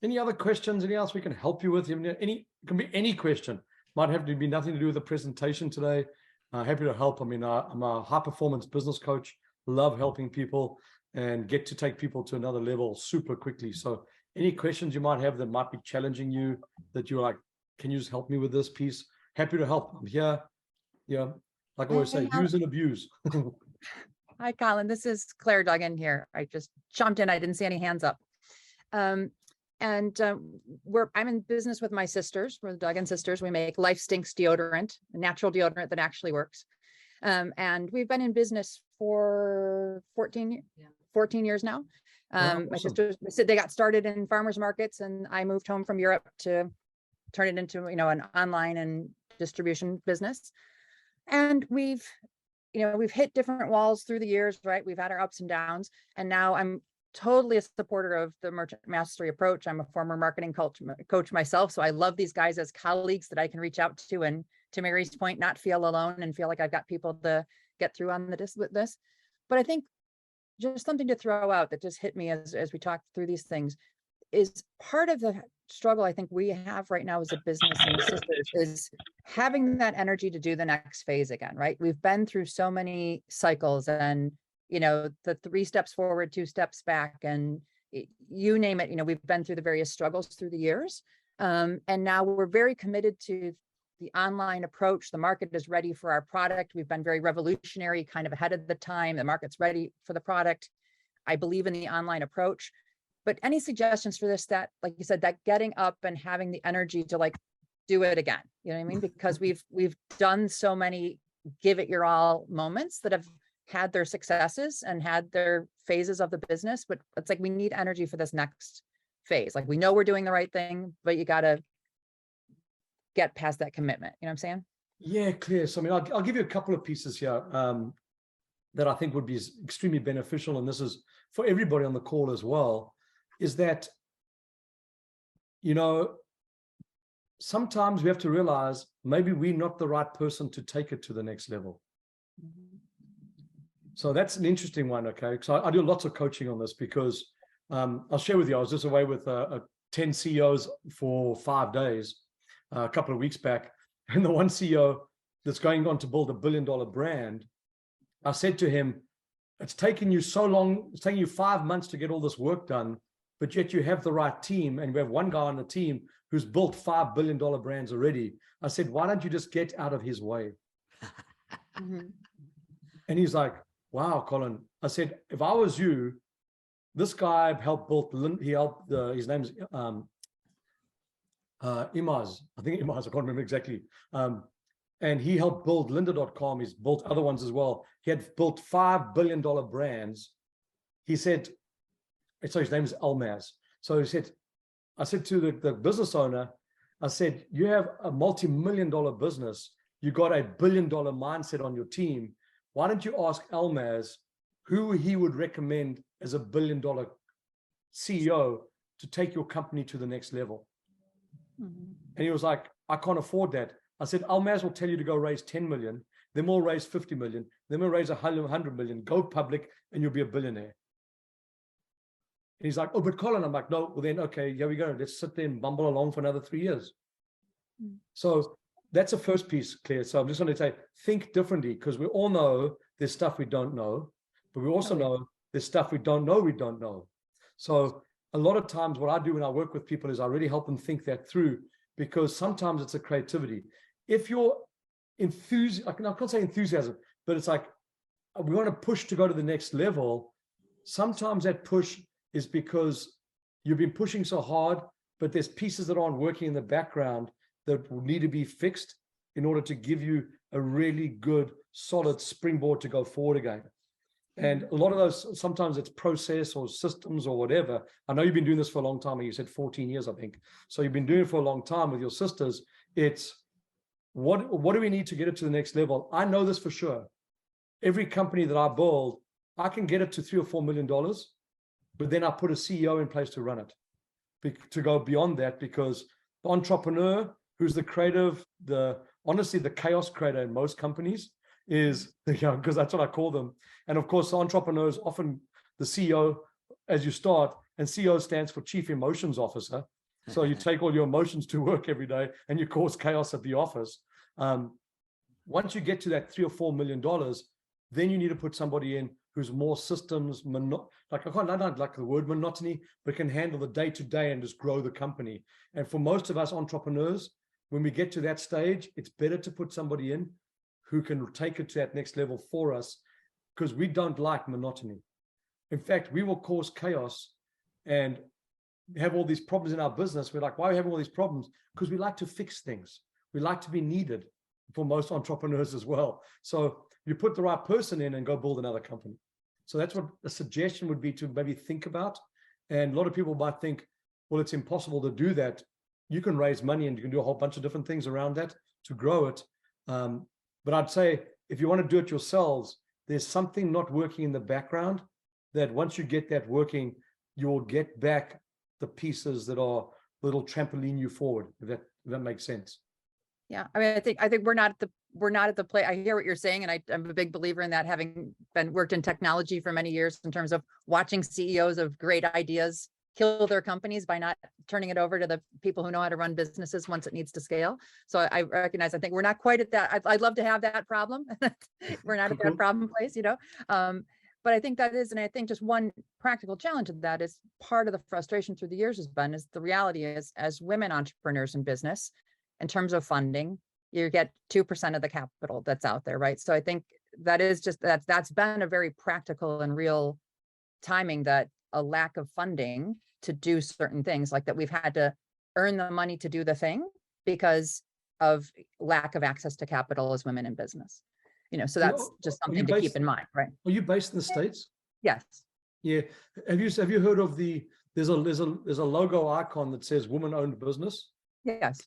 Any other questions? Anything else we can help you with? It can be any question. Might have to be nothing to do with the presentation today. Happy to help. I mean, I'm a high performance business coach. Love helping people and get to take people to another level super quickly. So any questions you might have that might be challenging you, that you're like, can you just help me with this piece? Happy to help. I'm here. Yeah, like I always say, use and abuse. Hi, Colin. This is Claire Duggan here. I just jumped in. I didn't see any hands up. I'm in business with my sisters. We're the Duggan sisters. We make Life Stinks deodorant, a natural deodorant that actually works. And we've been in business for 14 years now. Awesome. My sisters, they got started in farmers markets, and I moved home from Europe to turn it into, an online and distribution business. And we've hit different walls through the years, right? We've had our ups and downs, and now I'm totally a supporter of the merchant mastery approach. I'm a former marketing coach myself, so I love these guys as colleagues that I can reach out to, and to Mary's point, not feel alone and feel like I've got people to get through on with this. But I think just something to throw out that just hit me as we talked through these things is part of the struggle I think we have right now as a business and sisters is having that energy to do the next phase again, right? We've been through so many cycles, and the 3 steps forward, 2 steps back, and you name it, we've been through the various struggles through the years. And now we're very committed to the online approach. The market is ready for our product. We've been very revolutionary, kind of ahead of the time. The market's ready for the product. I believe in the online approach. But any suggestions for this, that, like you said, that getting up and having the energy to do it again, you know what I mean? Because we've done so many give it your all moments that have had their successes and had their phases of the business, but it's like we need energy for this next phase. Like, we know we're doing the right thing, but you got to get past that commitment. You know what I'm saying? Yeah, clear. So I mean, I'll give you a couple of pieces here that I think would be extremely beneficial, and this is for everybody on the call as well, is that, sometimes we have to realize maybe we're not the right person to take it to the next level. So that's an interesting one, okay? So I do lots of coaching on this because I'll share with you, I was just away with 10 CEOs for 5 days a couple of weeks back, and the one CEO that's going on to build $1 billion brand, I said to him, it's taken you so long, it's taken you 5 months to get all this work done, but yet you have the right team, and we have one guy on the team who's built $5 billion brands already. I said, why don't you just get out of his way? And he's like, wow, Colin. I said, if I was you, this guy helped build, he helped, his name's Imaz. I think Imaz, I can't remember exactly. And he helped build lynda.com. He's built other ones as well. He had built $5 billion brands. He said, so his name is Almaz. So he said, I said to the business owner, I said, you have a multi-million-dollar business. You got a billion-dollar mindset on your team. Why don't you ask Almaz who he would recommend as a billion-dollar CEO to take your company to the next level? And he was like, I can't afford that. I said, Almaz will tell you to go raise 10 million, then we'll raise 50 million, then we'll raise 100 million, go public, and you'll be a billionaire. And he's like, oh, but Colin, I'm like, no, well then, okay, here we go. Let's sit there and bumble along for another 3 years. So that's the first piece, Claire. So I'm just going to say, think differently, because we all know there's stuff we don't know, but we also know there's stuff we don't know. So a lot of times what I do when I work with people is I really help them think that through, because sometimes it's a creativity. If you're I can't say enthusiasm, but it's like, we want to push to go to the next level. Sometimes that push is because you've been pushing so hard, but there's pieces that aren't working in the background that will need to be fixed in order to give you a really good, solid springboard to go forward again. And a lot of those, sometimes it's process or systems or whatever. I know you've been doing this for a long time, and you said 14 years, I think. So you've been doing it for a long time with your sisters. It's what do we need to get it to the next level? I know this for sure. Every company that I build, I can get it to $3 or $4 million, but then I put a CEO in place to run it, to go beyond that, because the entrepreneur who's the creative, honestly, the chaos creator in most companies is, because that's what I call them. And of course, the entrepreneur is often the CEO as you start, and CEO stands for Chief Emotions Officer. So you take all your emotions to work every day and you cause chaos at the office. Once you get to that $3 or $4 million, then you need to put somebody in who's more systems, I don't like the word monotony, but can handle the day-to-day and just grow the company. And for most of us entrepreneurs, when we get to that stage, it's better to put somebody in who can take it to that next level for us, because we don't like monotony. In fact, we will cause chaos and have all these problems in our business. We're like, why are we having all these problems? Because we like to fix things. We like to be needed, for most entrepreneurs as well. So you put the right person in and go build another company. So that's what a suggestion would be, to maybe think about. And a lot of people might think, well, it's impossible to do that. You can raise money and you can do a whole bunch of different things around that to grow it. But I'd say, if you want to do it yourselves, there's something not working in the background that once you get that working, you'll get back the pieces that are little trampoline you forward, if that makes sense. Yeah, I mean, I think we're not at the place. I hear what you're saying, and I'm a big believer in that, having worked in technology for many years, in terms of watching CEOs of great ideas kill their companies by not turning it over to the people who know how to run businesses once it needs to scale. So I recognize, I think we're not quite at that. I'd love to have that problem. We're not at that problem place, but I think that is, and I think just one practical challenge of that is, part of the frustration through the years has been, is the reality is, as women entrepreneurs in business, in terms of funding, you get 2% of the capital that's out there, right? So I think that is just, that's been a very practical and real timing, that a lack of funding to do certain things, like that we've had to earn the money to do the thing because of lack of access to capital as women in business. So that's just something to keep in mind, right? Are you based in the States? Yes. Yeah. Have you heard of there's a logo icon that says woman-owned business? Yes.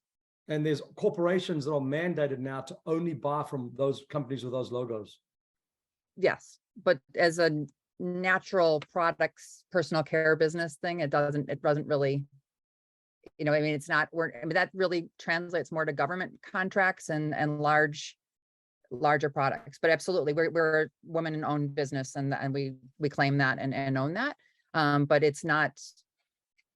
And there's corporations that are mandated now to only buy from those companies with those logos. Yes. But as a natural products, personal care business thing, it doesn't really, it's not, that really translates more to government contracts and larger products. But absolutely, we're a women-owned business, and we claim that and own that. But it's not,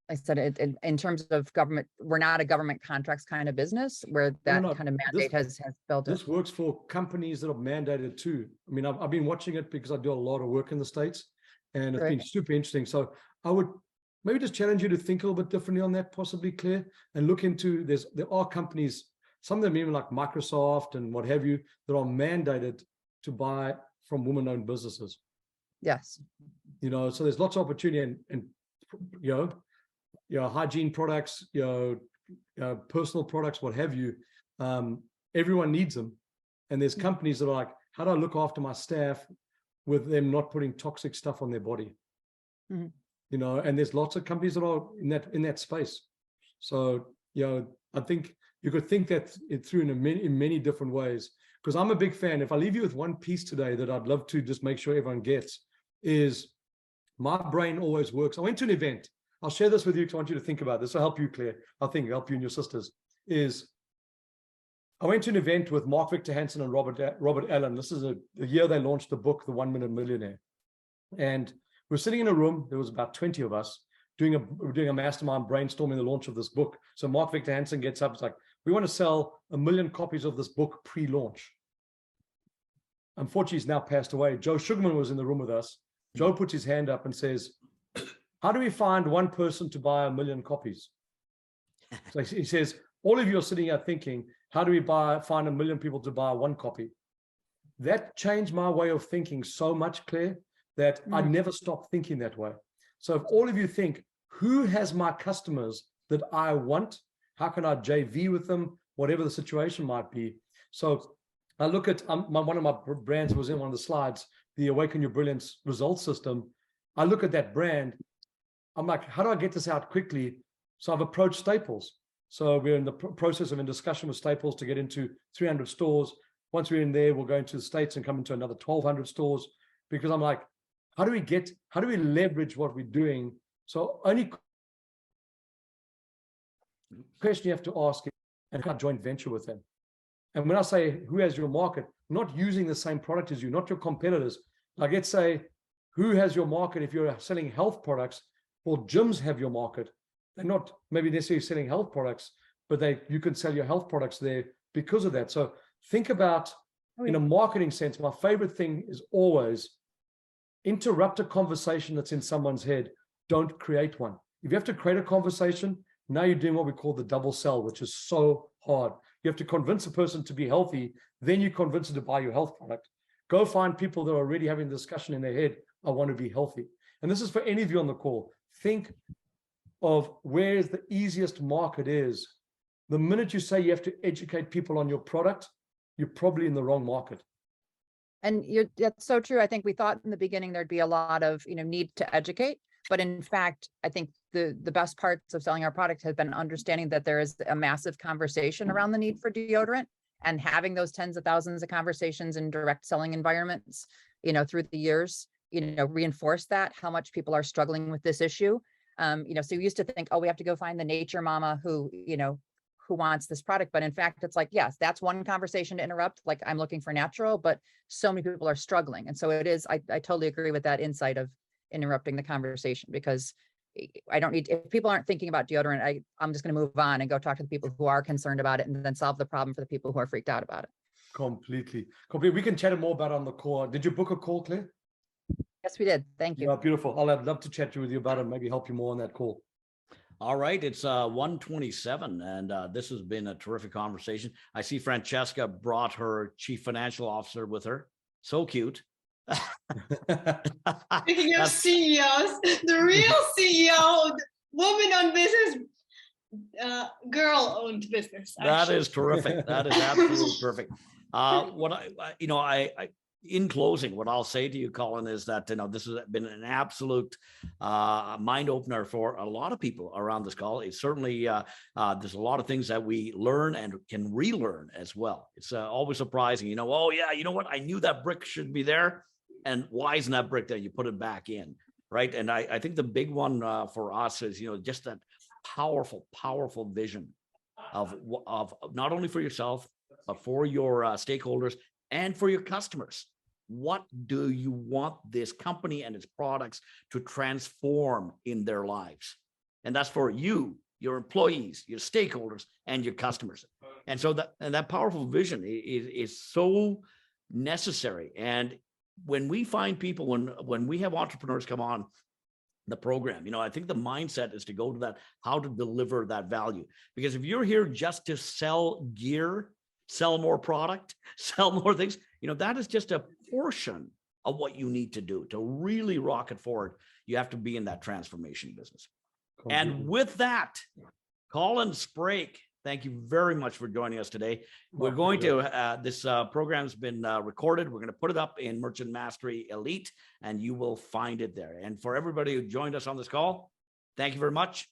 I said it in terms of government, we're not a government contracts kind of business where that kind of mandate has built. This works for companies that are mandated too. I mean, I've been watching it because I do a lot of work in the States, and it's been super interesting. So I would maybe just challenge you to think a little bit differently on that, possibly, Claire, and look into, there are companies, some of them even like Microsoft and what have you, that are mandated to buy from women-owned businesses. Yes. So there's lots of opportunity, and hygiene products, personal products, what have you. Everyone needs them. And there's companies that are like, how do I look after my staff with them not putting toxic stuff on their body? Mm-hmm. And there's lots of companies that are in that space. So, I think you could think that it through in many different ways. Because I'm a big fan. If I leave you with one piece today that I'd love to just make sure everyone gets, is my brain always works. I went to an event. I'll share this with you because I want you to think about this. I'll help you, Claire. I think help you and your sisters. I went to an event with Mark Victor Hansen and Robert Allen. This is the year they launched the book, The 1 Minute Millionaire. And we're sitting in a room. There was about 20 of us doing a mastermind brainstorming the launch of this book. So Mark Victor Hansen gets up. It's like, we want to sell 1 million copies of this book pre-launch. Unfortunately, he's now passed away. Joe Sugarman was in the room with us. Joe puts his hand up and says, how do we find one person to buy 1 million copies? So he says, all of you are sitting here thinking, how do we find 1 million people to buy one copy? That changed my way of thinking so much, Claire, that I never stopped thinking that way. So if all of you think, who has my customers that I want? How can I JV with them? Whatever the situation might be. So I look at one of my brands was in one of the slides, the Awaken Your Brilliance results system, I look at that brand. I'm like, how do I get this out quickly? So I've approached Staples. So we're in the process of in discussion with Staples to get into 300 stores. Once we're in there, we'll go into the States and come into another 1,200 stores, because I'm like, how do we leverage what we're doing? So only question you have to ask is, and how joint venture with them. And when I say who has your market, not using the same product as you, not your competitors. Like, let's say, who has your market? If you're selling health products, or gyms have your market, they're not maybe necessarily selling health products, but you can sell your health products there because of that. So think about, in a marketing sense, my favorite thing is always interrupt a conversation that's in someone's head. Don't create one. If you have to create a conversation, now you're doing what we call the double sell, which is so hard. You have to convince a person to be healthy, then you convince them to buy your health product. Go find people that are already having the discussion in their head, I want to be healthy. And this is for any of you on the call. Think of where the easiest market is. The minute you say you have to educate people on your product, you're probably in the wrong market. And that's so true. I think we thought in the beginning there'd be a lot of, need to educate, but in fact, I think the best parts of selling our product has been understanding that there is a massive conversation around the need for deodorant, and having those tens of thousands of conversations in direct selling environments, through the years, reinforce that, how much people are struggling with this issue. So we used to think, oh, we have to go find the nature mama who wants this product. But in fact, it's like, yes, that's one conversation to interrupt. Like, I'm looking for natural, but so many people are struggling. And so it is, I totally agree with that insight of interrupting the conversation, because if people aren't thinking about deodorant, I'm just going to move on and go talk to the people who are concerned about it, and then solve the problem for the people who are freaked out about it. Completely. We can chat more about it on the call. Did you book a call, Claire? Yes, we did. Thank you. Yeah, beautiful. I'd love to chat with you about it and maybe help you more on that call. All right, it's 1:27, and this has been a terrific conversation. I see Francesca brought her chief financial officer with her. So cute. Speaking of CEOs, the real CEO, woman-owned business, girl-owned business. That is terrific. That is absolutely perfect. In closing, what I'll say to you, Colin, is that this has been an absolute mind opener for a lot of people around this call. It's certainly there's a lot of things that we learn and can relearn as well. It's always surprising, oh yeah, you know what? I knew that brick should be there, and why isn't that brick there? You put it back in, right? And I think the big one for us is just that powerful vision of not only for yourself, but for your stakeholders and for your customers. What do you want this company and its products to transform in their lives? And that's for you, your employees, your stakeholders, and your customers. And so that powerful vision is so necessary. And when we find people, when we have entrepreneurs come on the program, I think the mindset is to go to that, how to deliver that value. Because if you're here just to sell gear, sell more product, sell more things, that is just a portion of what you need to do to really rock it forward. You have to be in that transformation business. And with that, Colin Sprake, thank you very much for joining us today. We're going to, this program's been recorded. We're going to put it up in Merchant Mastery Elite, and you will find it there. And for everybody who joined us on this call, thank you very much.